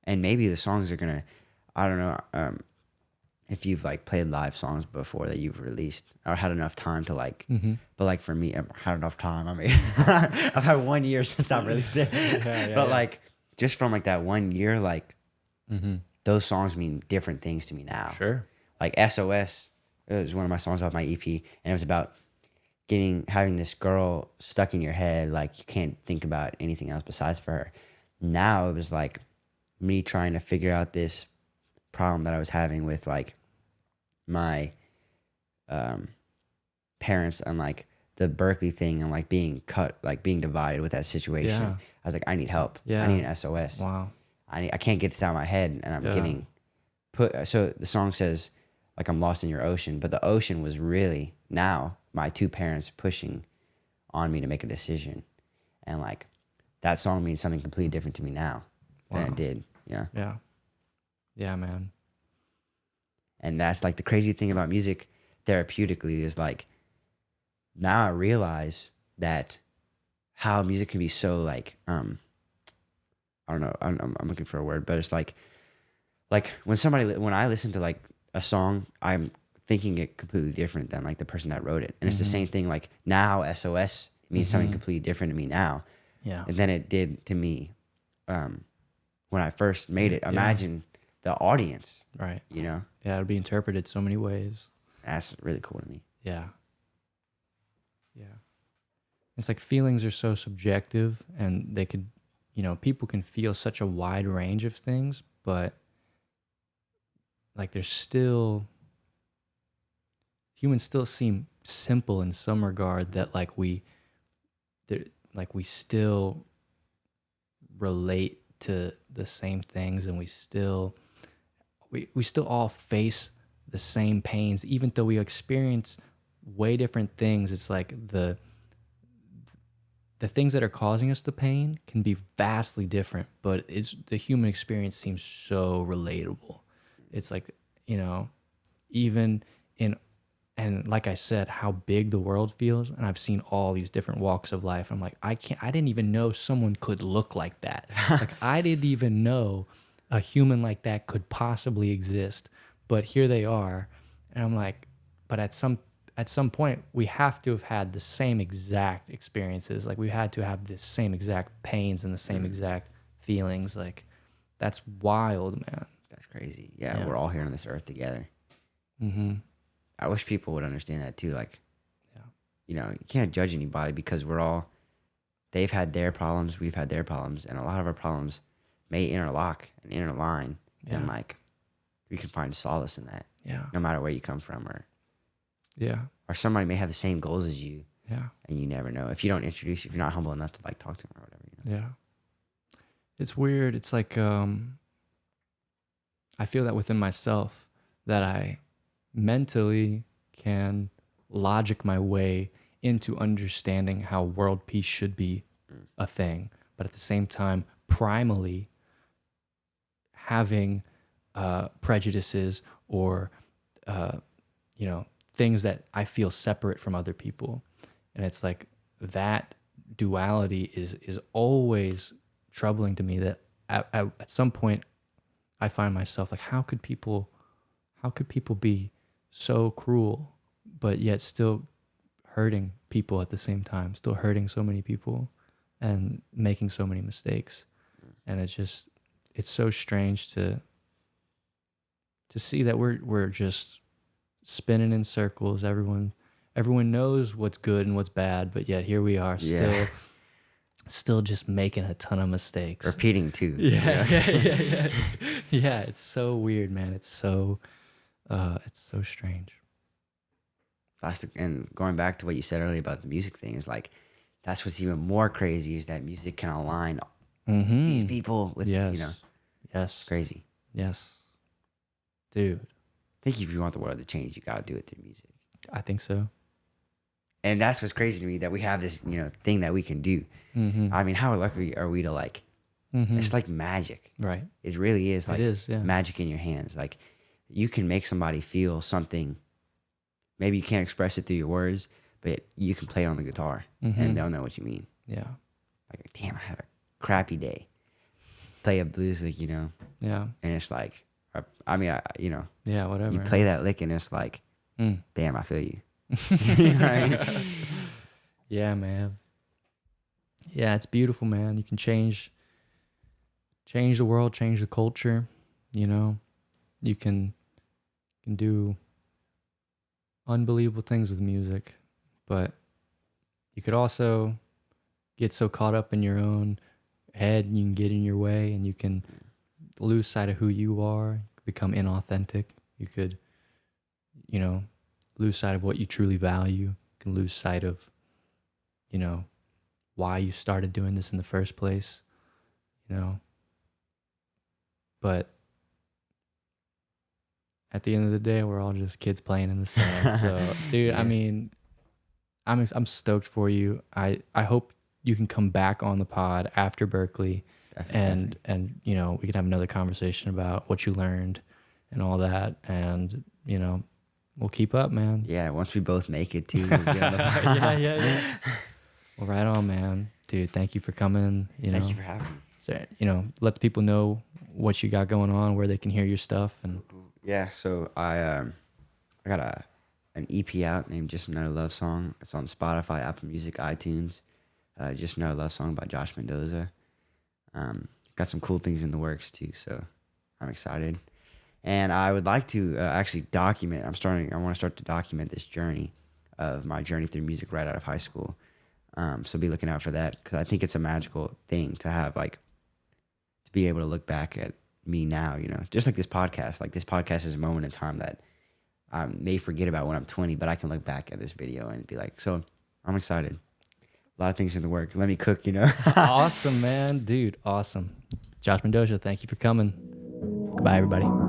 And maybe the songs are gonna, I don't know, if you've like played live songs before that you've released or had enough time to like, but like for me, I've had enough time. I mean, I've had 1 year since I've released it, but like just from like that 1 year, like those songs mean different things to me now. Sure. Like SOS, it was one of my songs off my EP, and it was about having this girl stuck in your head, like you can't think about anything else besides for her. Now it was like me trying to figure out this problem that I was having with like my parents and like the Berklee thing and like being divided with that situation. Yeah. I was like, I need help. Yeah. I need an SOS. Wow. I can't get this out of my head, and I'm getting put. So the song says like I'm lost in your ocean, but the ocean was really now my two parents pushing on me to make a decision, and like that song means something completely different to me now than Wow. it did. Yeah. Yeah, man. And that's like the crazy thing about music therapeutically is like, now I realize that how music can be so like, I don't know, I'm looking for a word, but it's like when I listen to like a song, I'm thinking it completely different than like the person that wrote it. And it's the same thing. Like now SOS means something completely different to me now Yeah. than it did to me when I first made it. Imagine the audience, Right. you know? Yeah, it'll be interpreted so many ways. That's really cool to me. Yeah. Yeah. It's like feelings are so subjective, and they could, people can feel such a wide range of things, but like humans still seem simple in some regard, that like we still relate to the same things, and we still all face the same pains, even though we experience way different things. It's like the things that are causing us the pain can be vastly different, but the human experience seems so relatable. It's like, even in, and like I said, how big the world feels, and I've seen all these different walks of life. I'm like, I didn't even know someone could look like that. Like, I didn't even know a human like that could possibly exist, but here they are. And I'm like, but at some point we have to have had the same exact experiences. Like, we had to have the same exact pains and the same exact feelings. Like, that's wild, man. That's crazy. Yeah, we're all here on this earth together. Mm-hmm. I wish people would understand that too. Like, Yeah. you can't judge anybody because they've had their problems, we've had their problems, and a lot of our problems may interlock and interline, and like we can find solace in that. Yeah. No matter where you come from, Yeah. or somebody may have the same goals as you, Yeah. and you never know if you don't if you're not humble enough to like talk to them or whatever. Yeah. It's weird. It's like, I feel that within myself, that I mentally can logic my way into understanding how world peace should be a thing, but at the same time, primally having prejudices or things that I feel separate from other people. And it's like that duality is always troubling to me, that at some point I find myself like, how could people be so cruel, but yet still hurting people at the same time, still hurting so many people and making so many mistakes. And it's so strange to see that we're just spinning in circles. Everyone knows what's good and what's bad, but yet here we are, still just making a ton of mistakes. Repeating too. Yeah. Yeah, it's so weird, man. It's so strange. And going back to what you said earlier about the music thing, is like, that's what's even more crazy, is that music can align these people with, Yes. Crazy. Yes. Dude. I think if you want the world to change, you got to do it through music. I think so. And that's what's crazy to me, that we have this, thing that we can do. Mm-hmm. I mean, how lucky are we to like, it's like magic. Right. It really is like yeah. magic in your hands. Like, you can make somebody feel something. Maybe you can't express it through your words, but you can play it on the guitar and they'll know what you mean. Yeah. Like, damn, I had a crappy day. Play a blues lick, Yeah. And it's like, Yeah, whatever. You play that lick and it's like, damn, I feel you. Right? Yeah, man. Yeah, it's beautiful, man. You can change the world, change the culture. You can do unbelievable things with music, but you could also get so caught up in your own head, and you can get in your way, and you can lose sight of who you are, become inauthentic. You could, lose sight of what you truly value. You can lose sight of, why you started doing this in the first place, But at the end of the day, we're all just kids playing in the sand. So, dude, I mean, I'm stoked for you. I hope you can come back on the pod after Berklee, Definitely. and you know, we could have another conversation about what you learned and all that, and you know, we'll keep up, man. Yeah, once we both make it too. We'll get on the pod. Yeah. Well, right on, man. Dude, thank you for coming. You know, Thank you for having me. so, you know, let the people know what you got going on, where they can hear your stuff, and Yeah, so I got an EP out named Just Another Love Song. It's on Spotify, Apple Music, iTunes. Just Another Love Song by Josh Mendoza. Got some cool things in the works too, so I'm excited. And I would like to actually document. I want to start to document this journey of my journey through music right out of high school. So be looking out for that, because I think it's a magical thing to have, like, to be able to look back at me now, you know, just like this podcast. Like, this podcast is a moment in time that I may forget about when I'm 20, but I can look back at this video and be like, so I'm excited. A lot of things in the work. Let me cook, you know. awesome, man, dude, awesome. Josh Mendoza, thank you for coming. Goodbye, everybody.